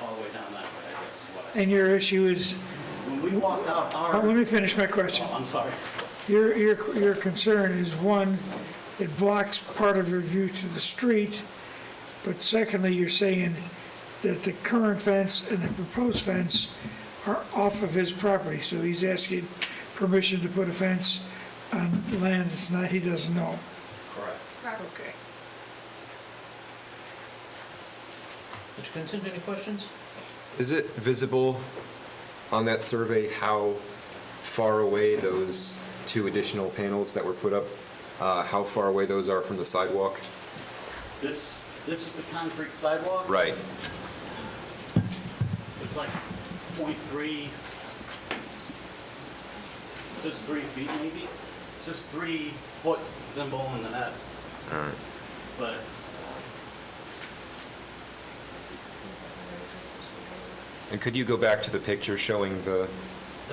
all the way down that way, I guess is what I said. and your issue is, When we walked out our... let me finish my question. Oh, I'm sorry. Your concern is, one, it blocks part of your view to the street, but secondly, you're saying that the current fence and the proposed fence are off of his property, so he's asking permission to put a fence on land that's not, he doesn't know. Correct. Okay. Mr. Vincent, any questions? Is it visible on that survey how far away those two additional panels that were put up, how far away those are from the sidewalk? This is the concrete sidewalk. Right. It's like 0.3, it says 3 feet maybe. It says 3 foot symbol in the S. All right. But And could you go back to the picture showing the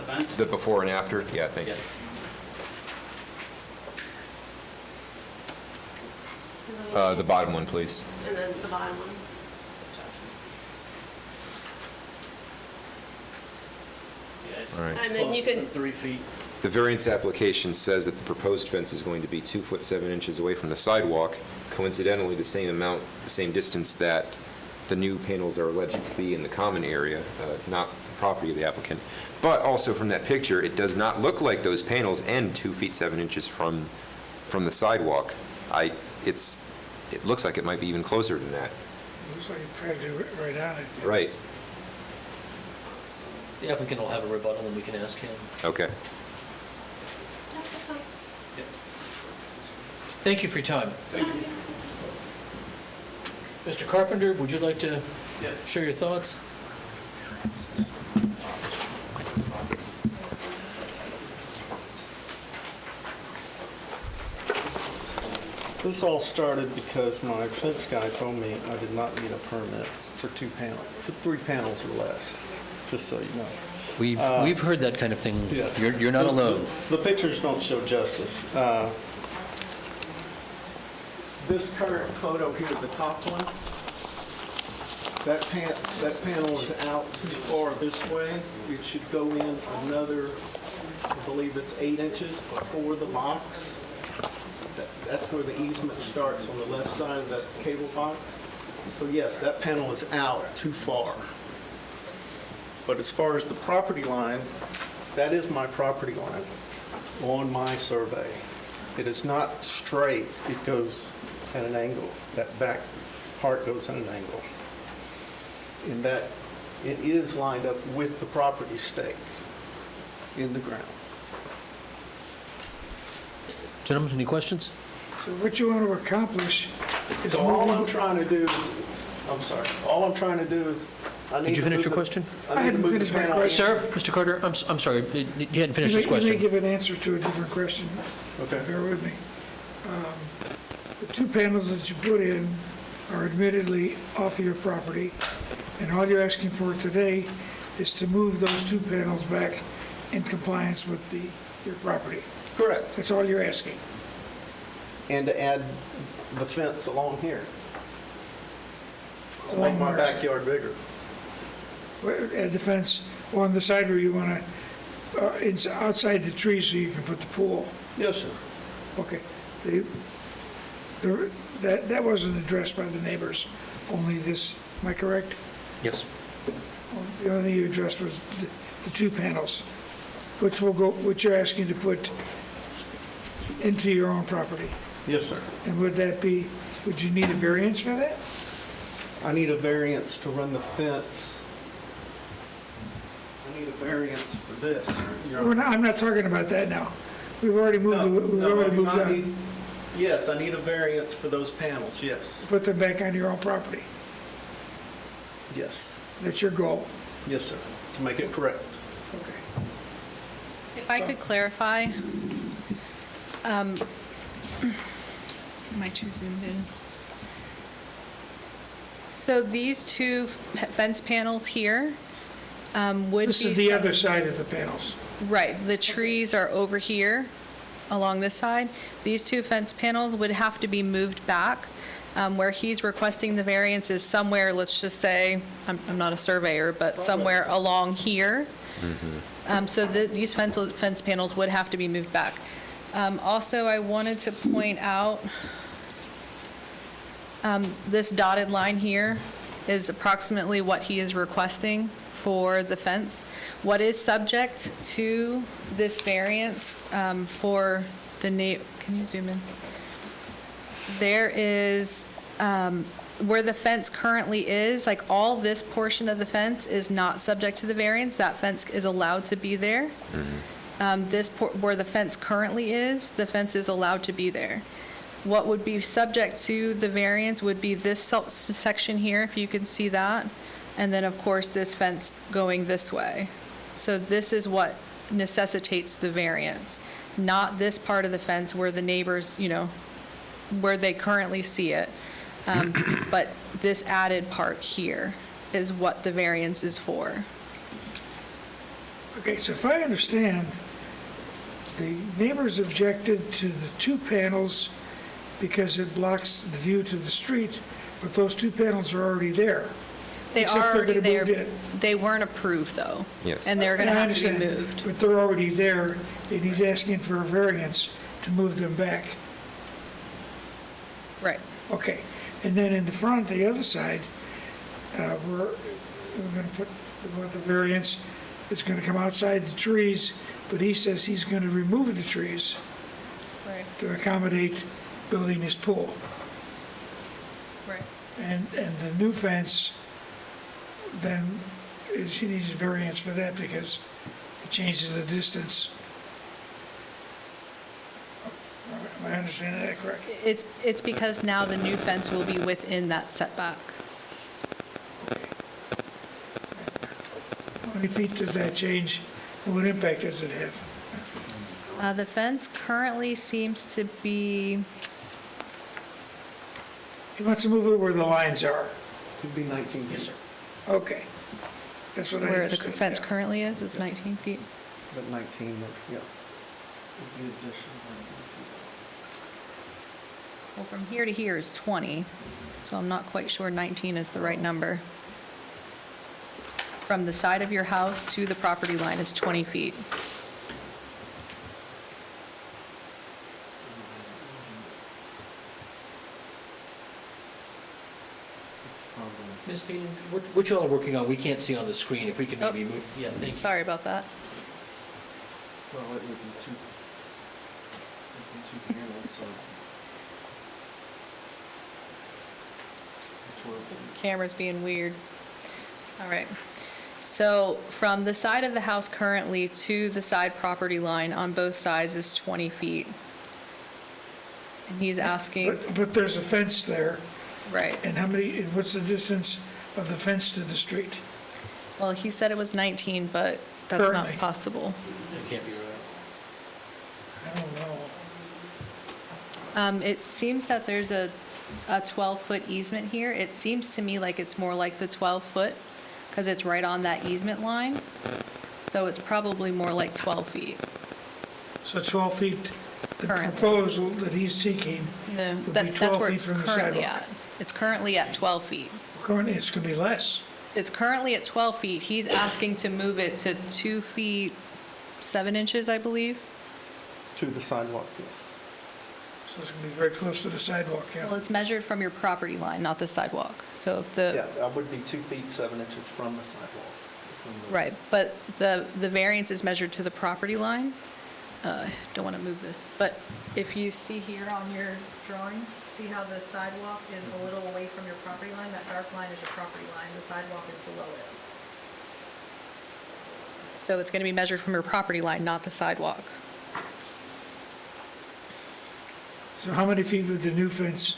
fence? the before and after? Yeah, thank you. The bottom one, please. And then the bottom one. Yeah, it's All right. And then you close can to 3 feet. The variance application says that the proposed fence is going to be 2 foot 7 inches away from the sidewalk, coincidentally the same distance that the new panels are alleged to be in the common area, not the property of the applicant. But also from that picture, it does not look like those panels end 2 feet 7 inches from the sidewalk. It looks like it might be even closer than that. Looks like you practically right on it. Right. The applicant will have a rebuttal, and we can ask him. Okay. That's fine. Thank you for your time. Thank you. Mr. Carpenter, would you like to share your thoughts? This all started because my fence guy told me I did not need a permit for 3 panels or less, just so you know. We've heard that kind of thing. Yeah. You're not alone. The pictures don't show justice. This current photo here, the top one, that panel is out too far this way. It should go in another, I believe it's 8 inches before the box. That's where the easement starts, on the left side of that cable box. So yes, that panel is out too far. But as far as the property line, that is my property line on my survey. It is not straight, it goes at an angle. That back part goes at an angle. In that, it is lined up with the property stake in the ground. Gentlemen, any questions? So what you want to accomplish is So all I'm moving, trying to do is, I'm sorry, all I'm trying to do is Did you finish your question? I haven't finished my question. Sir, Mr. Carter, I'm sorry, you hadn't finished his You may question. give an answer to a different question. Okay. Bear with me. The 2 panels that you put in are admittedly off of your property, and all you're asking for today is to move those 2 panels back in compliance with your property. Correct. That's all you're asking. And to add the fence along here. To Along make my where? backyard bigger. Add the fence on the side where you want to, outside the tree so you can put the pool. Yes, sir. Okay. That wasn't addressed by the neighbors, only this, am I correct? Yes. The only thing you addressed was the 2 panels, which you're asking to put into your own property. Yes, sir. And would you need a variance for that? I need a variance to run the fence. I need a variance for this. I'm not talking about that now. We've already moved, on. Yes, I need a variance for those panels, yes. Put them back on your own property. Yes. That's your goal. Yes, sir, to make it correct. Okay. If I could clarify, am I too zoomed in? So these 2 fence panels here would be... This is the other side of the panels. Right, the trees are over here along this side. These 2 fence panels would have to be moved back. Where he's requesting the variance is somewhere, let's just say, I'm not a surveyor, but somewhere along here. So these fence panels would have to be moved back. Also, I wanted to point out, this dotted line here is approximately what he is requesting for the fence. What is subject to this variance for the can you zoom in? There is, where the fence currently is, like all this portion of the fence is not subject to the variance. That fence is allowed to be there. Where the fence currently is, the fence is allowed to be there. What would be subject to the variance would be this section here, if you can see that, and then, of course, this fence going this way. So this is what necessitates the variance, not this part of the fence where the neighbors, where they currently see it. But this added part here is what the variance is for. Okay, so if I understand, the neighbors objected to the 2 panels because it blocks the view to the street, but those 2 panels are already there. They Except are they're already gonna there. move in. They weren't approved, though. Yes. And they're going to I have to be understand, moved. but they're already there, and he's asking for a variance to move them back. Right. Okay, and then in the front, the other side, we're going to we want the variance, it's going to come outside the trees, but he says he's going to remove the trees Right. to accommodate building his pool. Right. And the new fence, then, he needs a variance for that because it changes the distance. Am I understanding that correct? It's because now the new fence will be within that setback. How many feet does that change, and what impact does it have? The fence currently seems to be, He wants to move it where the lines are. To be 19 feet. Yes, sir. Okay. That's what I where the understood. fence yeah. currently is 19 feet. But 19, yeah. Would be additional 19 feet. Well, from here to here is 20, so I'm not quite sure 19 is the right number. From the side of your house to the property line is 20 feet. Ms. Payton, what y'all are working on, we can't see on the screen, if we could maybe move, yeah, thank you. Sorry about that. Well, it would be two panels, so. Camera's being weird. All right. So from the side of the house currently to the side property line on both sides is 20 feet. And he's asking, But there's a fence there, right, and what's the distance of the fence to the street? Well, he said it was 19, but that's not Currently. possible. It can't be right. I don't know. It seems that there's a 12-foot easement here. It seems to me like it's more like the 12-foot, because it's right on that easement line. So it's probably more like 12 feet. So 12 feet, the Currently. proposal that he's seeking No, would be that's 12 where feet it's from the currently sidewalk. at. It's currently at 12 feet. Currently, it's going to be less. It's currently at 12 feet. He's asking to move it to 2 feet 7 inches, I believe. To the sidewalk, yes. So it's going to be very close to the sidewalk, yeah. Well, it's measured from your property line, not the sidewalk. So if the, Yeah, that would be 2 feet 7 inches from the sidewalk. right, but the variance is measured to the property line. Don't want to move this, but if you see here on your drawing, see how the sidewalk is a little away from your property line? That dark line is your property line, the sidewalk is below it. So it's going to be measured from your property line, not the sidewalk. So how many feet would the new fence,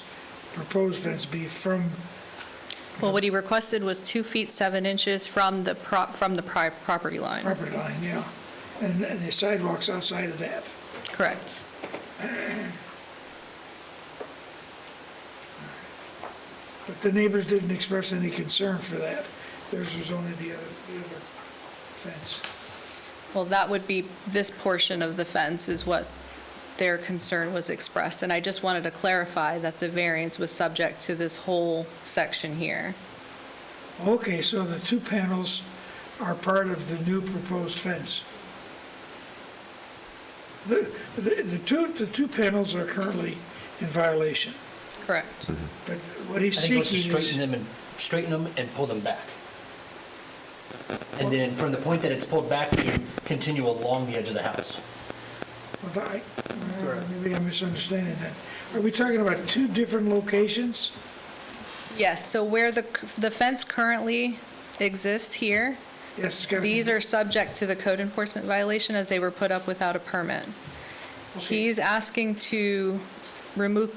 proposed fence be from, Well, what he requested was 2 feet 7 inches from the property line. property line, yeah? And the sidewalk's outside of that. Correct. But the neighbors didn't express any concern for that. Theirs was only the other fence. Well, that would be, this portion of the fence is what their concern was expressed. And I just wanted to clarify that the variance was subject to this whole section here. Okay, so the 2 panels are part of the new proposed fence. The two panels are currently in violation, Correct. but what he's I think he wants to seeking is... straighten them and pull them back. And then from the point that it's pulled back to continue along the edge of the house. Maybe I'm misunderstanding that. Are we talking about 2 different locations? Yes, so where the fence currently exists here, Yes, it's got to be... these are subject to the code enforcement violation as they were put up without a permit. He's asking to remove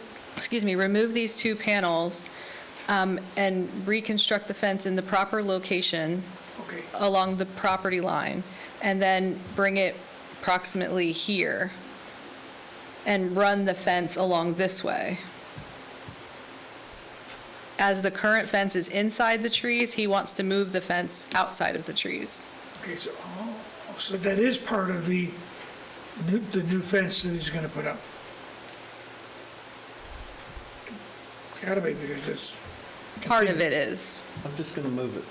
these 2 panels and reconstruct the fence in the proper location Okay. along the property line, and then bring it approximately here and run the fence along this way. As the current fence is inside the trees, he wants to move the fence outside of the trees. Okay, so that is part of the new fence that he's going to put up. Gotta be, because it's... Part of it is. I'm just going to move it.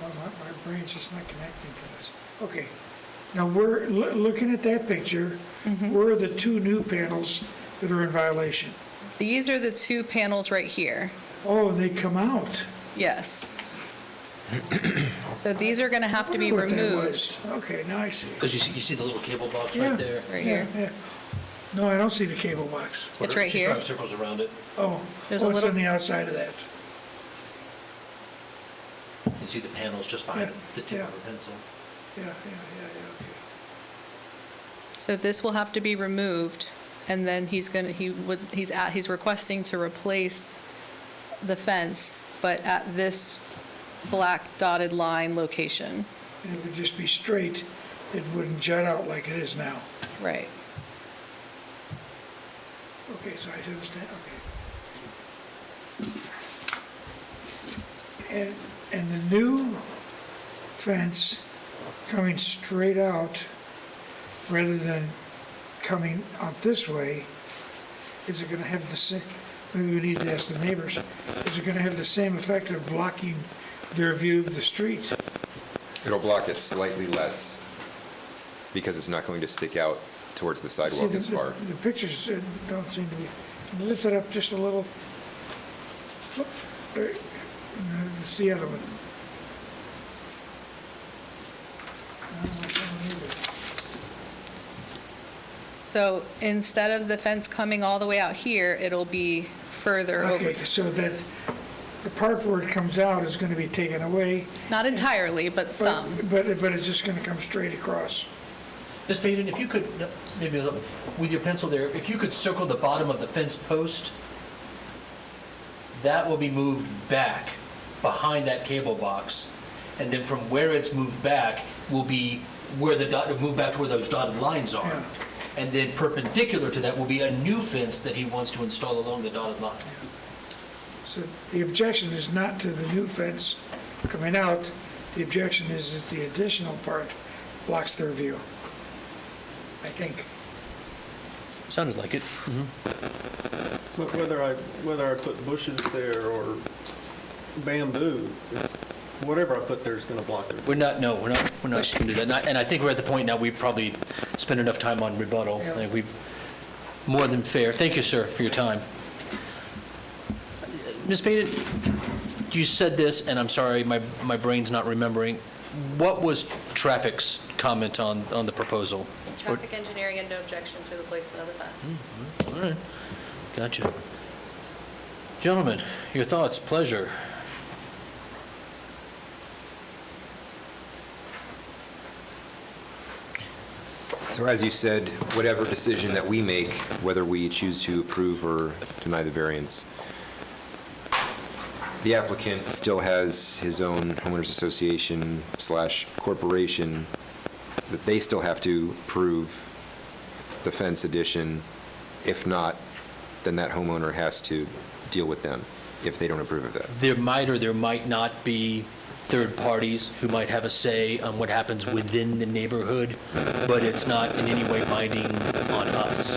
Well, my brain's just not connecting to this. Okay, now we're looking at that picture. Where are the 2 new panels that are in violation? These are the 2 panels right here. Oh, they come out. Yes. So these are going to have to be I wonder what that removed. was. Okay, now I see. Because you see the little cable box Yeah, right there? Right yeah, here. yeah. No, I don't see the cable box. It's right Just here. drawing circles around it. Oh, There's a it's little- on the outside of that. You see the panels just behind Yeah, the tip yeah. of a pencil. Yeah, okay. So this will have to be removed, and then he's requesting to replace the fence, but at this black dotted line location. And it would just be straight, it wouldn't jut out like it is now. Right. Okay, so I understand, okay. And the new fence coming straight out, rather than coming out this way, is it gonna have the same, maybe we need to ask the neighbors, is it gonna have the same effect of blocking their view of the street? It'll block it slightly less because it's not going to stick out towards the See, sidewalk as far. the pictures don't seem to be, can you lift it up just a little? Whoop, there, it's the other one. So instead of the fence coming all the way out here, it'll be further over. Okay, so that the part where it comes out is gonna be taken away. Not entirely, but some. But it's just gonna come straight across. Ms. Payton, if you could, maybe with your pencil there, if you could circle the bottom of the fence post, that will be moved back behind that cable box, and then from where it's moved back will be where move back to where those dotted lines are. Yeah. And then perpendicular to that will be a new fence that he wants to install along the dotted line. So the objection is not to the new fence coming out, the objection is that the additional part blocks their view, I think. Sounded like it. But whether I put bushes there or bamboo, whatever I put there is going to block their. We're not going to do that. And I think we're at the point now, we've probably spent enough time on rebuttal. I think we've more than fair. Thank you, sir, for your time. Ms. Payton, you said this, and I'm sorry, my brain's not remembering. What was traffic's comment on the proposal? Traffic engineering and no objection to the placement of the fence. All right, gotcha. Gentlemen, your thoughts, pleasure. So as you said, whatever decision that we make, whether we choose to approve or deny the variance, the applicant still has his own homeowners association / corporation that they still have to approve the fence addition. If not, then that homeowner has to deal with them if they don't approve of that. There might or there might not be third parties who might have a say on what happens within the neighborhood, but it's not in any way binding on us.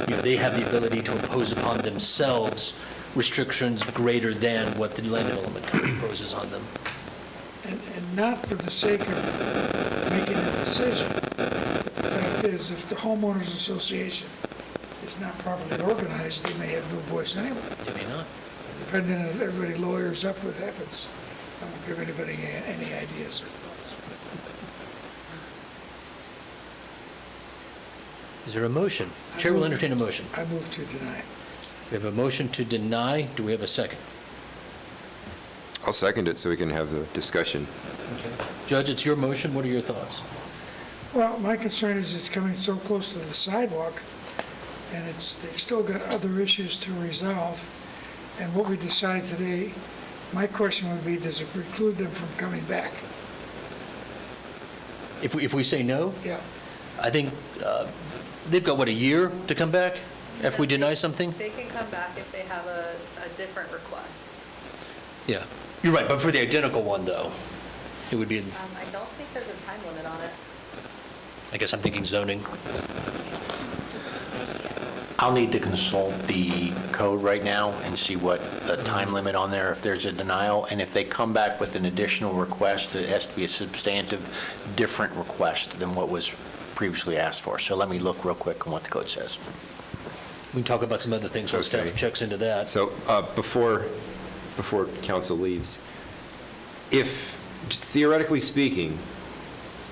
You know, they have the ability to impose upon themselves restrictions greater than what the land development code imposes on them. And not for the sake of making a decision. The fact is, if the homeowners association is not properly organized, they may have no voice anyway. They may not. Depending on if everybody lawyers up, what happens. I won't give anybody any ideas or thoughts. Is there a motion? Chair will entertain a motion. I move to deny. We have a motion to deny. Do we have a second? I'll second it so we can have the discussion. Judge, it's your motion. What are your thoughts? Well, my concern is it's coming so close to the sidewalk, and they've still got other issues to resolve. And what we decide today, my question would be, does it preclude them from coming back? If we say no, Yeah. I think they've got, what, a year to come back if we deny something? They can come back if they have a different request. Yeah. You're right, but for the identical one, though, it would be, I don't think there's a time limit on it. I guess I'm thinking zoning. I'll need to consult the code right now and see what the time limit on there, if there's a denial, and if they come back with an additional request, it has to be a substantive, different request than what was previously asked for. So let me look real quick on what the code says. We can talk about some other things while staff checks into that. So before council leaves, if, just theoretically speaking,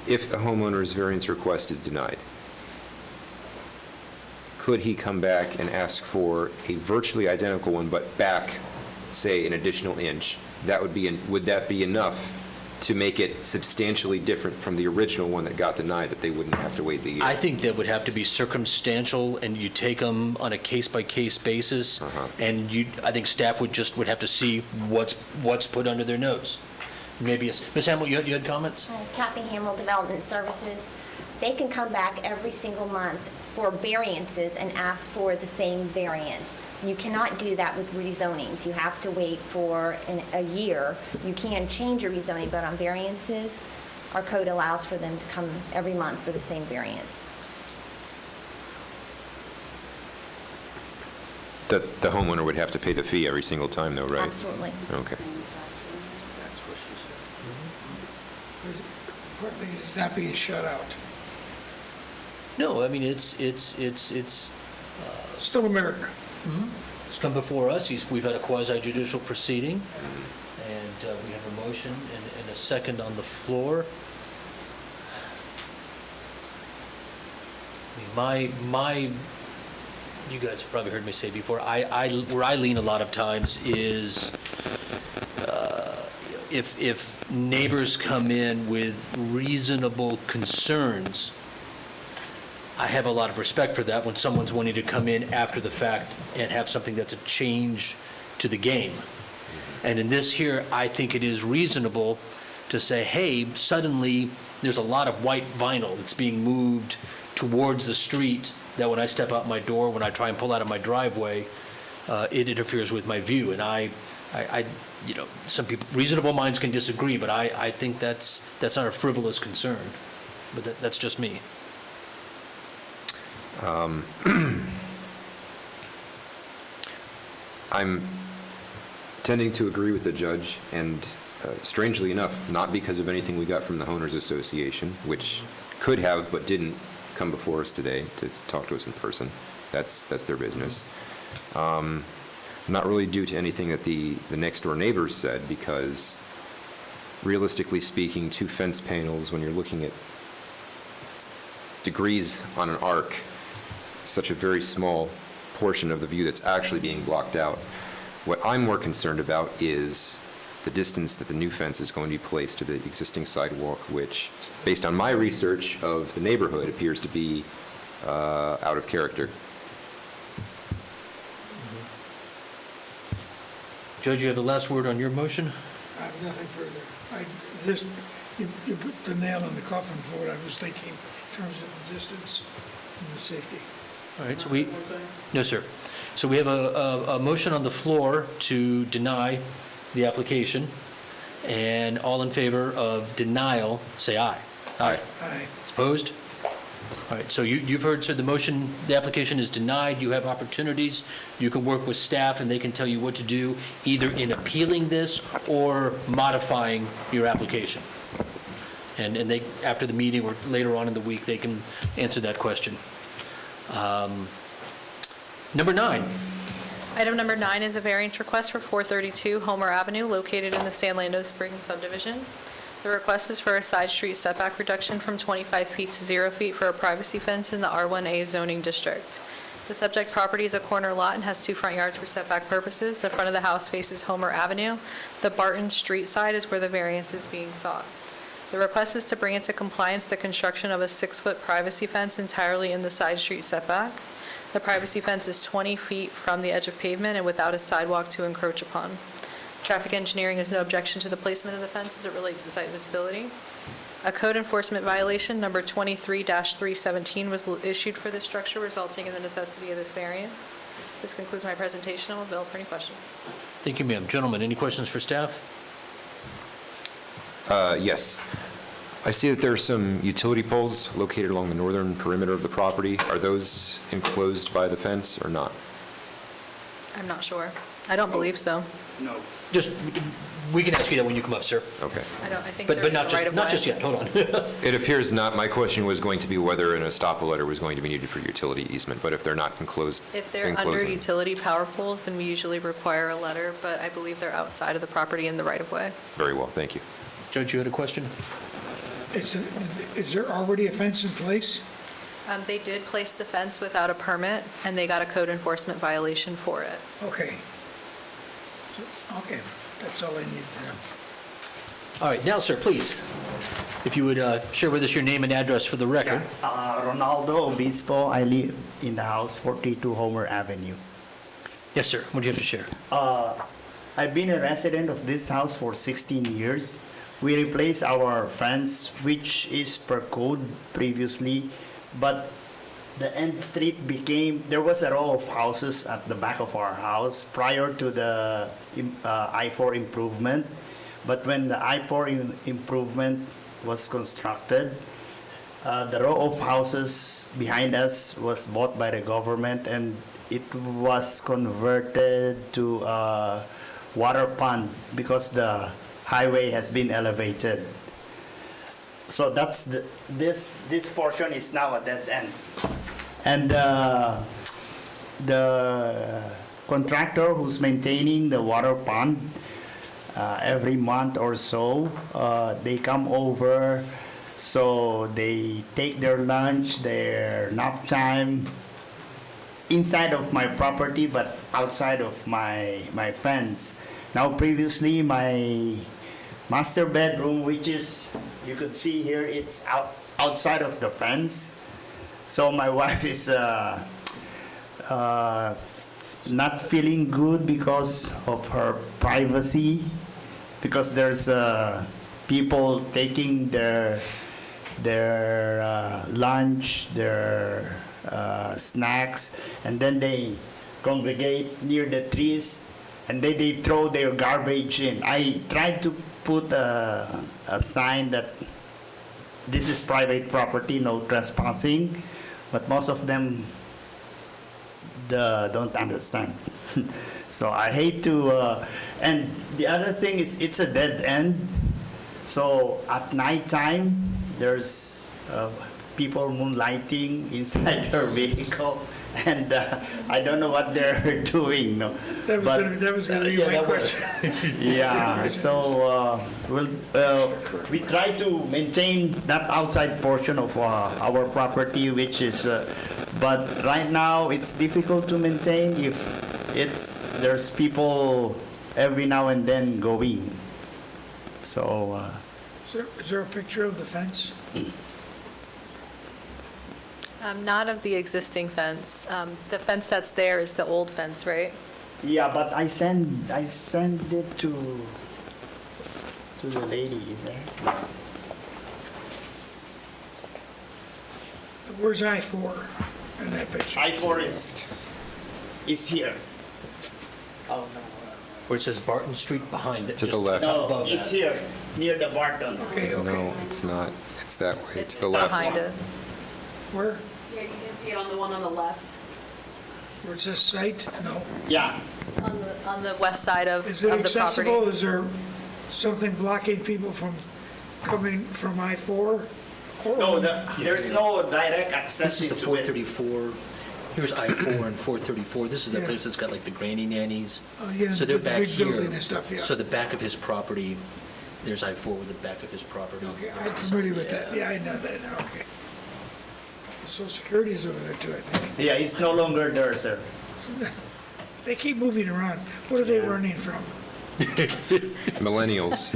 if the homeowner's variance request is denied, could he come back and ask for a virtually identical one, but back, say, an additional inch? Would that be enough to make it substantially different from the original one that got denied, that they wouldn't have to wait the year? I think that would have to be circumstantial, and you take them on a case-by-case basis, and I think staff would have to see what's put under their nose. Maybe, Ms. Hamill, you had comments? Kathy Hamill, Development Services. They can come back every single month for variances and ask for the same variance. You cannot do that with rezonings. You have to wait for a year. You can change your rezoning, but on variances, our code allows for them to come every month for the same variance. The homeowner would have to pay the fee every single time, though, right? Absolutely. Okay. Partly it's not being shut out. No, I mean, it's Still America. It's come before us. We've had a quasi-judicial proceeding, and we have a motion and a second on the floor. I mean, you guys have probably heard me say before, where I lean a lot of times is if neighbors come in with reasonable concerns, I have a lot of respect for that when someone's wanting to come in after the fact and have something that's a change to the game. And in this here, I think it is reasonable to say, hey, suddenly, there's a lot of white vinyl that's being moved towards the street, that when I step out my door, when I try and pull out of my driveway, it interferes with my view. And I, some people, reasonable minds can disagree, but I think that's not a frivolous concern. But that's just me. I'm tending to agree with the judge, and strangely enough, not because of anything we got from the Owners Association, which could have but didn't come before us today to talk to us in person. That's their business. Not really due to anything that the next door neighbors said, because realistically speaking, 2 fence panels, when you're looking at degrees on an arc, such a very small portion of the view that's actually being blocked out. What I'm more concerned about is the distance that the new fence is going to be placed to the existing sidewalk, which, based on my research of the neighborhood, appears to be out of character. Judge, you have the last word on your motion? I have nothing further. You put the nail in the coffin for what I was thinking in terms of the distance and the safety. All right, so no, sir. So we have a motion on the floor to deny the application, and all in favor of denial, say aye. Aye. Aye. Opposed? All right, so you've heard, so the motion, the application is denied. You have opportunities. You can work with staff, and they can tell you what to do, either in appealing this or modifying your application. And they, after the meeting or later on in the week, they can answer that question. Number 9. Item number 9 is a variance request for 432 Homer Avenue, located in the San Leandro Springs subdivision. The request is for a side street setback reduction from 25 feet to 0 feet for a privacy fence in the R1A zoning district. The subject property is a corner lot and has 2 front yards for setback purposes. The front of the house faces Homer Avenue. The Barton Street side is where the variance is being sought. The request is to bring into compliance the construction of a 6-foot privacy fence entirely in the side street setback. The privacy fence is 20 feet from the edge of pavement and without a sidewalk to encroach upon. Traffic engineering has no objection to the placement of the fence as it relates to site visibility. A code enforcement violation, number 23-317, was issued for this structure, resulting in the necessity of this variance. This concludes my presentation. I'm available for any questions. Thank you, ma'am. Gentlemen, any questions for staff? Yes. I see that there are some utility poles located along the northern perimeter of the property. Are those enclosed by the fence or not? I'm not sure. I don't believe so. No. Just, we can ask you that when you come up, sir. Okay. I think But there is not a just, right of not way. just yet, hold on. It appears not. My question was going to be whether an estoppel letter was going to be needed for utility easement, but if they're not enclosed, If they're under enclosing- utility power poles, then we usually require a letter, but I believe they're outside of the property in the right of way. Very well, thank you. Judge, you had a question? Is there already a fence in place? They did place the fence without a permit, and they got a code enforcement violation for it. Okay. Okay, that's all I need to know. All right, now, sir, please, if you would share with us your name and address for the record. Ronaldo Obispo. I live in the house 42 Homer Avenue. Yes, sir. What do you have to share? I've been a resident of this house for 16 years. We replaced our fence, which is per code previously, but the end street became, there was a row of houses at the back of our house prior to the I-4 improvement. But when the I-4 improvement was constructed, the row of houses behind us was bought by the government, and it was converted to a water pond because the highway has been elevated. So that's this portion is now a dead end. And the contractor who's maintaining the water pond, every month or so, they come over, so they take their lunch, their nap time inside of my property, but outside of my fence. Now, previously, my master bedroom, which is, you could see here, it's outside of the fence. So my wife is not feeling good because of her privacy, because there's people taking their lunch, their snacks, and then they congregate near the trees, and then they throw their garbage in. I tried to put a sign that this is private property, no trespassing, but most of them don't understand. So I hate to, and the other thing is it's a dead end. So at nighttime, there's people moonlighting inside their vehicle, and I don't know what they're doing. No. That was going to be my question. Yeah, so we try to maintain that outside portion of our property, which is, but right now it's difficult to maintain if there's people every now and then going. So. Is there a picture of the fence? Not of the existing fence. The fence that's there is the old fence, right? Yeah, but I send it to the lady, is there? Where's I-4 in that picture? I-4 is here. Oh, no. Where it says Barton Street behind it. To the left. No, it's here, near the Barton. No, it's not. It's that way. It's the left. Behind it. Where? Yeah, you can see it on the one on the left. Where it says site? No. Yeah. On the west side of Is the it property. accessible? Is there something blocking people from coming from I-4? No, there's no direct access This is the to it. 434. Here's I-4 and 434. This is the Yeah. place that's got like the granny nannies. Oh, yeah, So they're with the back big here. building and stuff, yeah. So the back of his property, there's I-4 with the back of his property. Okay, I'm familiar with that. Yeah, I know that now, okay. Social Security's over there too, I think. Yeah, it's no longer there, sir. They keep moving around. What are they running from? Millennials.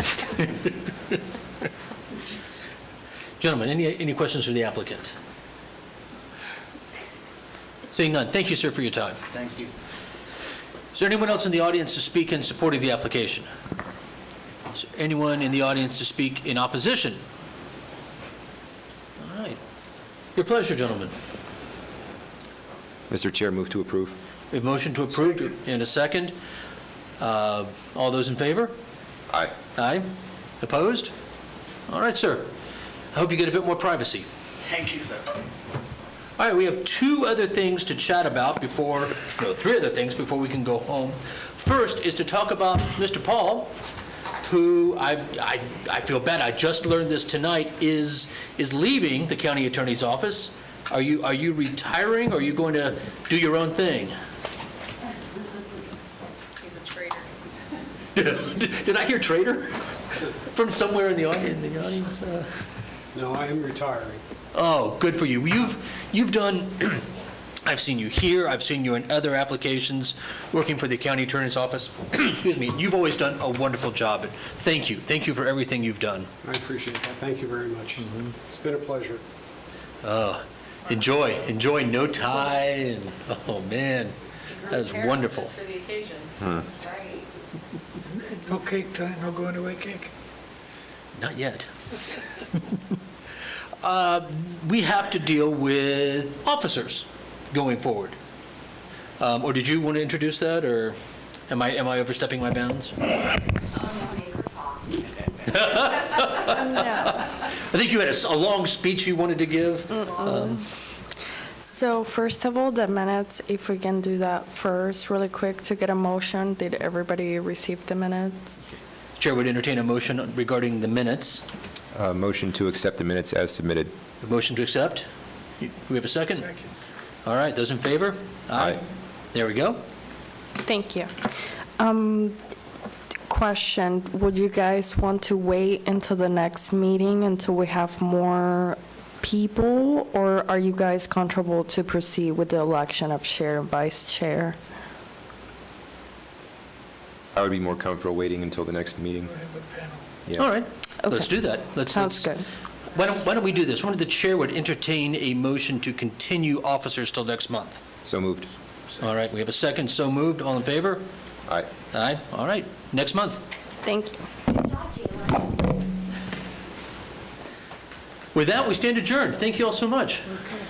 Gentlemen, any questions for the applicant? Seeing none, thank you, sir, for your time. Thank you. Is there anyone else in the audience to speak in support of the application? Is there anyone in the audience to speak in opposition? All right. Your pleasure, gentlemen. Mr. Chair, move to approve. We have a motion to approve and a second. All those in favor? Aye. Aye. Opposed? All right, sir. I hope you get a bit more privacy. Thank you, sir. All right, we have two other things to chat about before, no, three other things before we can go home. First is to talk about Mr. Paul, who I feel bad, I just learned this tonight, is leaving the county attorney's office. Are you retiring, or are you going to do your own thing? He's a traitor. Did I hear traitor from somewhere in the audience? No, I am retiring. Oh, good for you. You've done, I've seen you here, I've seen you in other applications, working for the county attorney's office. Excuse me, you've always done a wonderful job. And thank you. Thank you for everything you've done. I appreciate that. Thank you very much. It's been a pleasure. Enjoy no tie, and, oh, man, that's wonderful. For the occasion. Right. No cake tonight, no going away cake? Not yet. We have to deal with officers going forward. Or did you want to introduce that, or am I overstepping my bounds? I think you had a long speech you wanted to give. So first of all, the minutes, if we can do that first, really quick, to get a motion. Did everybody receive the minutes? Chair would entertain a motion regarding the minutes. Motion to accept the minutes as submitted. A motion to accept? Do we have a second? Second. All right, those in favor? Aye. There we go. Thank you. Question, would you guys want to wait until the next meeting until we have more people, or are you guys comfortable to proceed with the election of chair and vice chair? I would be more comfortable waiting until the next meeting. Yeah. All right, let's Okay. do that. Sounds good. Why don't we do this? One of the chair would entertain a motion to continue officers till next month. So moved. All right, we have a second, so moved. All in favor? Aye. Aye, all right. Next month. Thank you. With that, we stand adjourned. Thank you all so much. Okay.